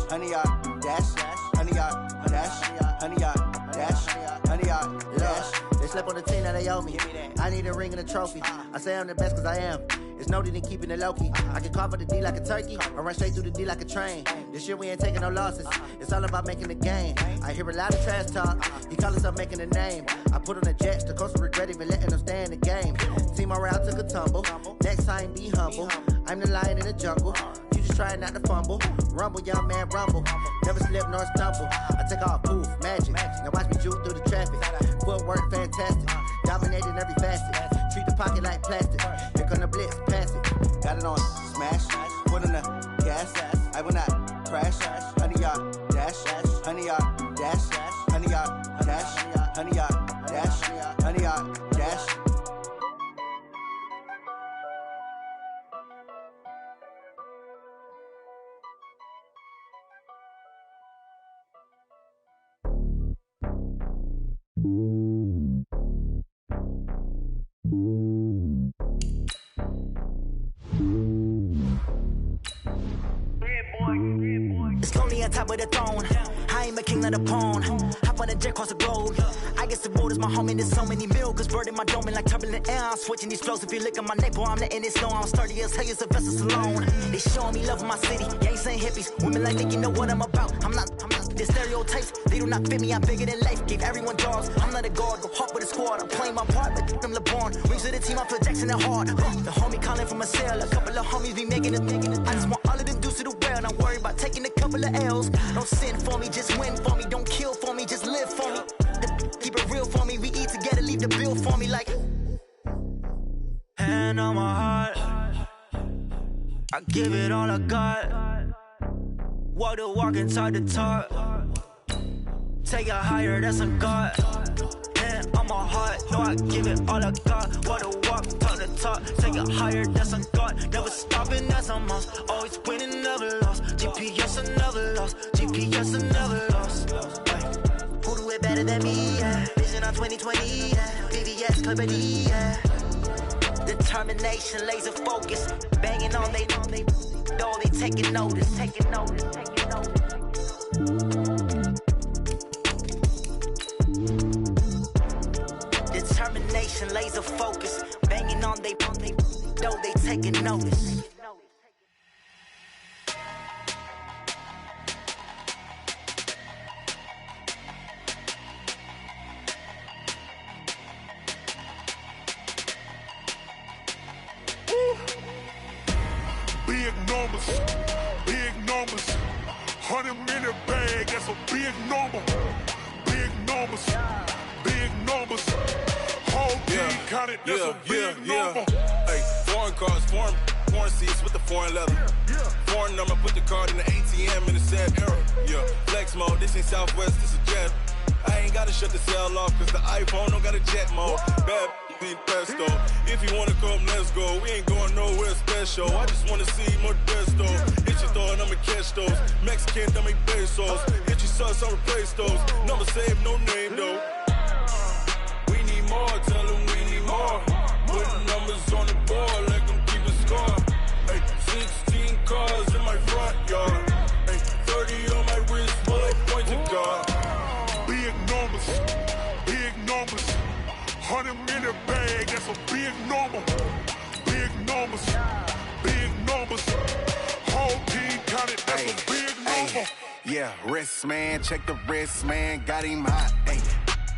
honey, y'all dash, honey, y'all dash, honey, y'all dash, honey, y'all dash. They slept on the team that they owe me. I need a ring and a trophy. I say I'm the best cause I am. It's no need in keeping it low-key. I can carve for the D like a turkey or run straight through the D like a train. This year we ain't taking no losses. It's all about making the game. I hear a lot of trash talk. He call himself making a name. I put on the Jets. The coach will regret even letting them stay in the game. Team morale took a tumble. Next time be humble. I'm the lion in the jungle. You just trying not to fumble. Rumble, young man, rumble. Never slip nor stumble. I take off, poof, magic. Now watch me juke through the traffic. Footwork fantastic. Dominating every facet. Treat the pocket like plastic. Here come the blitz, pass it. Got it on smash. Foot on the gas. I will not crash. Honey, y'all dash. Honey, y'all dash. Honey, y'all dash. Honey, y'all dash. Honey, y'all dash. It's lonely on top of the throne. I ain't a king, not a pawn. Hop on a jet across the globe. I guess the road is my home and there's so many milkers. Birding my dome like turbulent air. I'm switching these flows. If you look at my neck, boy, I'm letting it snow. I'm sturdy as hell, it's a vessel alone. They showing me love in my city. Yeah, ain't saying hippies. Women like think you know what I'm about. I'm not the stereotypes. They do not fit me. I'm bigger than life. Gave everyone jobs. I'm not a guard. Go hard with a squad. I'm playing my part like them LeBron. Rings to the team. I feel Jackson and hard. The homie calling from a cell. A couple of homies be making it. I just want all of them dudes to the well. And I'm worried about taking a couple of L's. Don't sin for me, just win for me. Don't kill for me, just live for me. Keep it real for me. We eat together, leave the bill for me like. Hand on my heart, I give it all I got. Walk the walk and talk the talk. Take it higher, that's a God. hand on my heart. No, I give it all I got. Wanna walk, talk the talk, take it higher, that's a God. Never stopping, that's a must. Always winning, never lost. GPS, I never lost. GPS, I never lost. Who do it better than me? Yeah. Vision on 2020. Yeah. VVS, Clarity. Yeah. Determination, laser focus. Banging on they, though they taking notice. Taking notice. Taking notice. Determination, laser focus. Banging on they, though they taking notice. Big numbers, 100-minute bag, that's a big number. Big numbers, whole team counted, that's a big number. Hey, foreign cars, foreign seats with the foreign leather. Foreign number, put the card in the ATM in the sad era. Yeah, flex mode, this ain't Southwest, this a jet. I ain't gotta shut the cell off, cause the iPhone don't got a jet mode. Bad pesto. If you wanna come, let's go. We ain't going nowhere special. I just wanna see Modesto. Hit your thought, I'ma catch those. Mexican, dummy pesos. Hit your sus, I'll replace those. Number saved, no name though. We need more, tell them we need more. Putting numbers on the board, like them keep a score. Hey, 16 cars in my front yard. Hey, 30 on my wrist, while I point to God. Big numbers, 100-minute bag, that's a big number. Big numbers, whole team counted, that's a big number. Yeah, wrist man, check the wrist man, got him hot. Ay,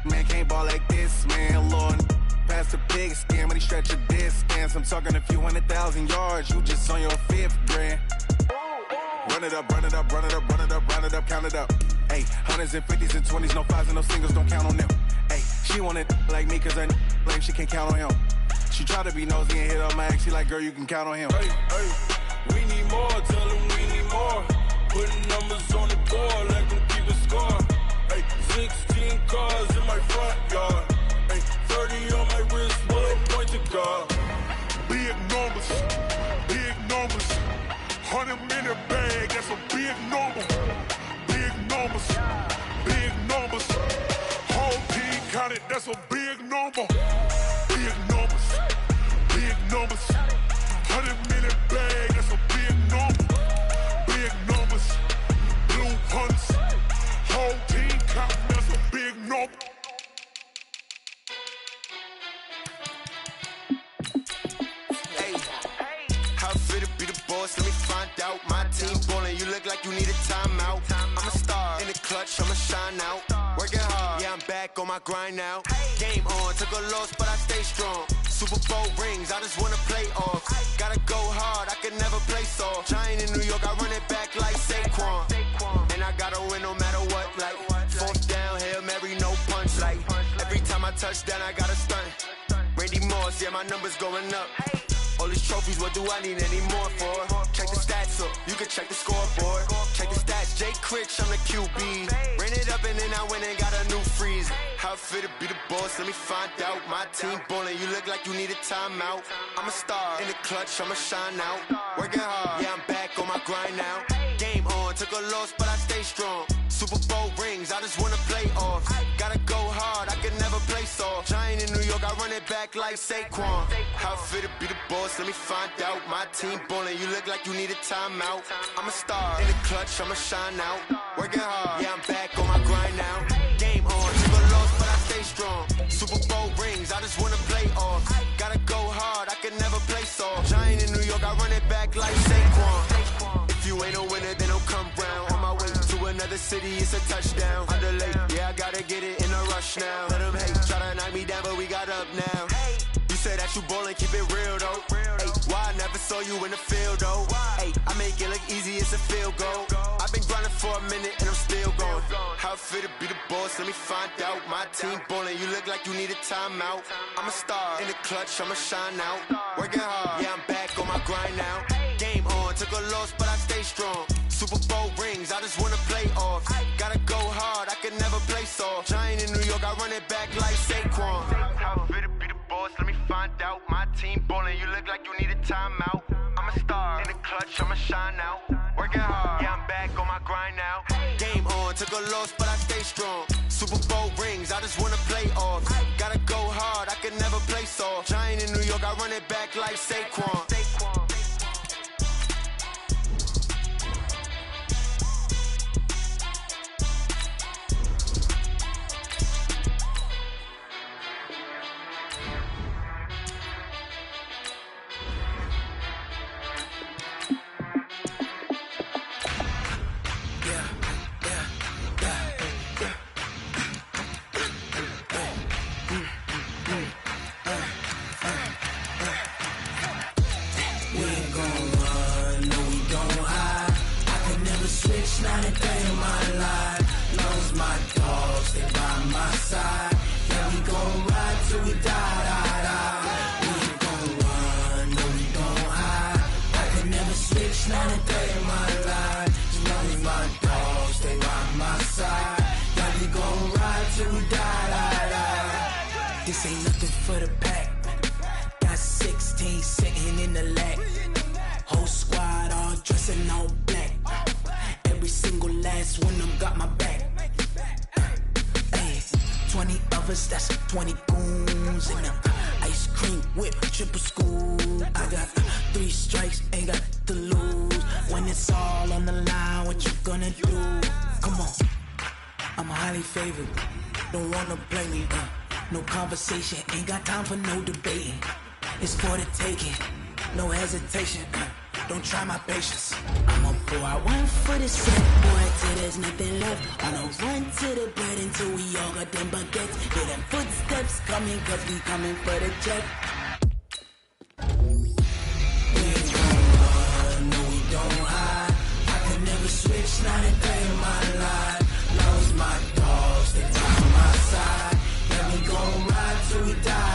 man can't ball like this, man. Lord, past the pig skin, but he stretch a distance. I'm talking a few 100,000 yards, you just on your 5th grand. Run it up, count it up. Ay, hundreds and 50s and 20s, no 5s and no singles, don't count on them. Ay, she want it like me, cause her blame, she can't count on him. She try to be nosy and hit on my ex, she like, girl, you can count on him. Hey, we need more, tell them we need more. Putting numbers on the board, like them keep a score. Hey, 16 cars in my front yard. Hey, 30 on my wrist, while I point to God. Big numbers, 100-minute bag, that's a big number. Big numbers, whole team counted, that's a big number. Big numbers, 100-minute bag, that's a big number. Big numbers, blue hunts, whole team counting, that's a big number. Let me find out. My team ballin', you look like you need a timeout. I'm a star in the clutch, I'ma shine out. Working hard, yeah, I'm back on my grind now. Game on, took a loss, but I stay strong. Super Bowl rings, I just wanna play off. Gotta go hard, I can never play soft. Giant in New York, I run it back like Saquon. And I gotta win no matter what, like 4th down, Hail Mary, no punch. Like every time I touch down, I gotta stunt. Randy Moss, yeah, my numbers going up. All these trophies, what do I need any more for? Check the stats up, you can check the scoreboard. Check the stats, Jay Critch, I'm the QB. Ran it up and then I went and got a new freeze. How it fit to be the boss, let me find out. My team ballin', you look like you need a timeout. I'm a star in the clutch, I'ma shine out. Working hard, yeah, I'm back on my grind now. Game on, took a loss, but I stay strong. Super Bowl rings, I just wanna play off. Gotta go hard, I can never play soft. Giant in New York, I run it back like Saquon. How it fit to be the boss, let me find out. My team ballin', you look like you need a timeout. I'm a star in the clutch, I'ma shine out. Working hard, yeah, I'm back on my grind now. Game on, took a loss, but I stay strong. Super Bowl rings, I just wanna play off. Gotta go hard, I can never play soft. Giant in New York, I run it back like Saquon. If you ain't a winner, then don't come round. On my way to another city, it's a touchdown. Underlay, yeah, I gotta get it in a rush now. Let them hate, try to knock me down, but we got up now. You say that you ballin', keep it real though. Ay, why I never saw you in the field though? Ay, I make it look easy, it's a field goal. I've been grinding for a minute and I'm still going. How it fit to be the boss, let me find out. My team ballin', you look like you need a timeout. I'm a star in the clutch, I'ma shine out. Working hard, yeah, I'm back on my grind now. Game on, took a loss, but I stay strong. Super Bowl rings, I just wanna play off. Gotta go hard, I can never play soft. Giant in New York, I run it back like Saquon. How fit to be the boss, let me find out. My team ballin', you look like you need a timeout. I'm a star, in the clutch, I'ma shine out. Working hard, yeah, I'm back on my grind now. Game on, took a loss, but I stay strong. Super Bowl rings, I just wanna play off. Gotta go hard, I can never play soft. Giant in New York, I run it back like Saquon. This ain't nothing for the pack. Got 16 sitting in the lag. Whole squad all dressing all black. Every single last one of them got my back. Hey, 20 of us, that's 20 goons in them. Ice cream whip, triple school. I got 3 strikes, ain't got to lose. When it's all on the line, what you gonna do? Come on, I'm highly favored. Don't wanna play me, no conversation, ain't got time for no debating. It's for the taking, no hesitation. Don't try my patience. I'ma pour out one for the set, boy, till there's nothing left. On a run to the bread until we all got them baguettes. Hear them footsteps coming, cause we coming for the check. We ain't gon' run, no we don't hide. I can never switch, not a day in my life. Lost my dogs, they by my side. We gon' ride till we die.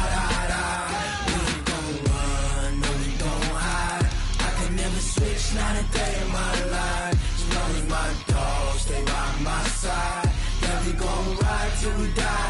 We ain't gon' run, no we don't hide. I can never switch, not a day in my life. As long as my dogs stay by my side. Yeah, we gon' ride till we die.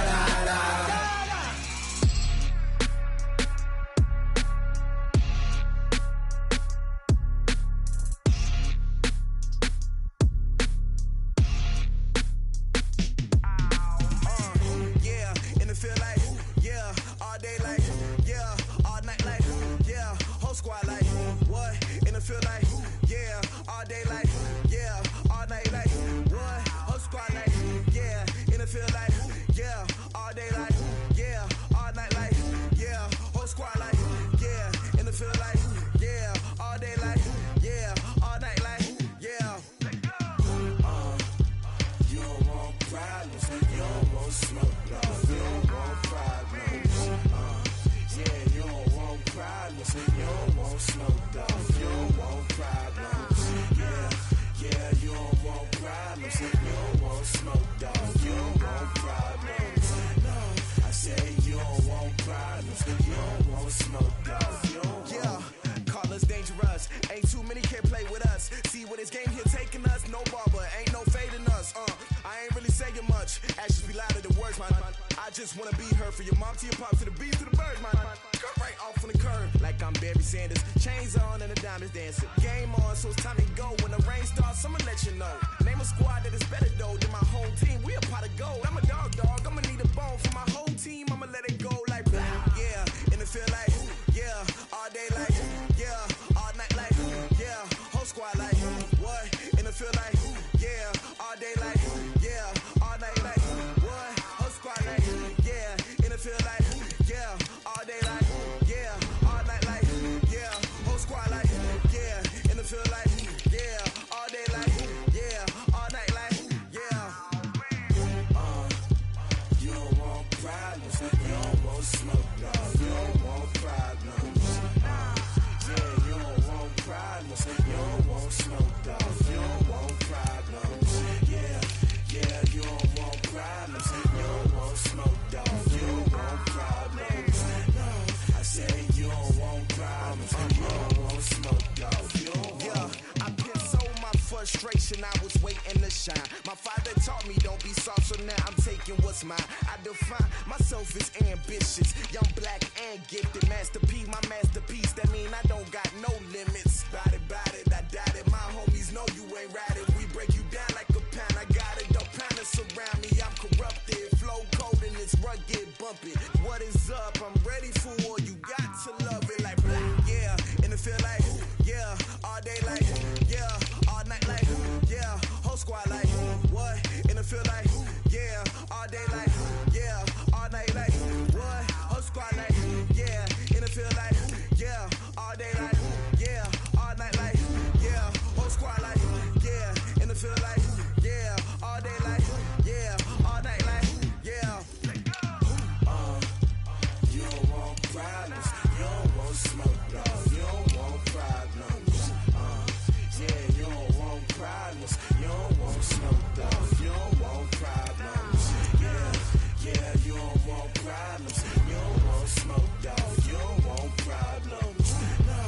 I say you don't want problems, you don't want smoke, dog. You don't find myself is ambitious, young, black, and gifted. Master P, my masterpiece. That mean I don't got no limits. Bout it, I doubt it. My homies know you ain't ratted. We break you down like a pound. I got it, don't pound us around me. I'm corrupted, flow cold and it's rugged, bumping. What is up? I'm ready for war. You got to love it like black, yeah. And it feel like, yeah. All day like, yeah. All night like, yeah. Whole squad like, what? And it feel like, yeah. All day like, yeah. All night like, what? Whole squad like, yeah. And it feel like, yeah. All day like, yeah. All night like, yeah. Whole squad like, yeah. And it feel like, yeah. All day like, yeah. All night like, yeah. You don't want problems. You don't want smoke, no. You don't want problems. Yeah, you don't want problems. You don't want smoke, though. You don't want problems. Yeah, you don't want problems. You don't want smoke, though. You don't want problems. No,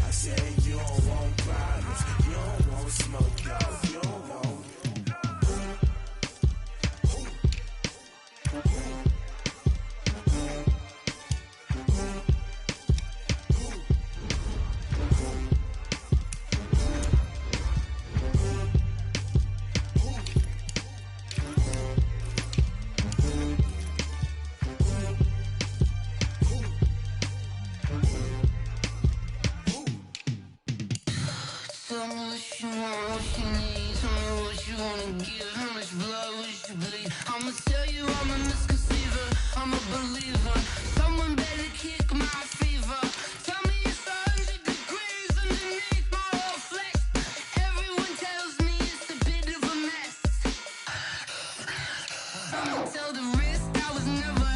I said you don't want problems. You don't want smoke, though. You don't want. Tell me what you want, what you need. Tell me what you wanna give. How much blood would you bleed? I'ma tell you I'm a misconceiver. I'm a believer. Someone better kick my fever. Tell me it's 100 degrees underneath my whole flesh. Everyone tells me it's a bit of a mess. I'ma tell the risk I was never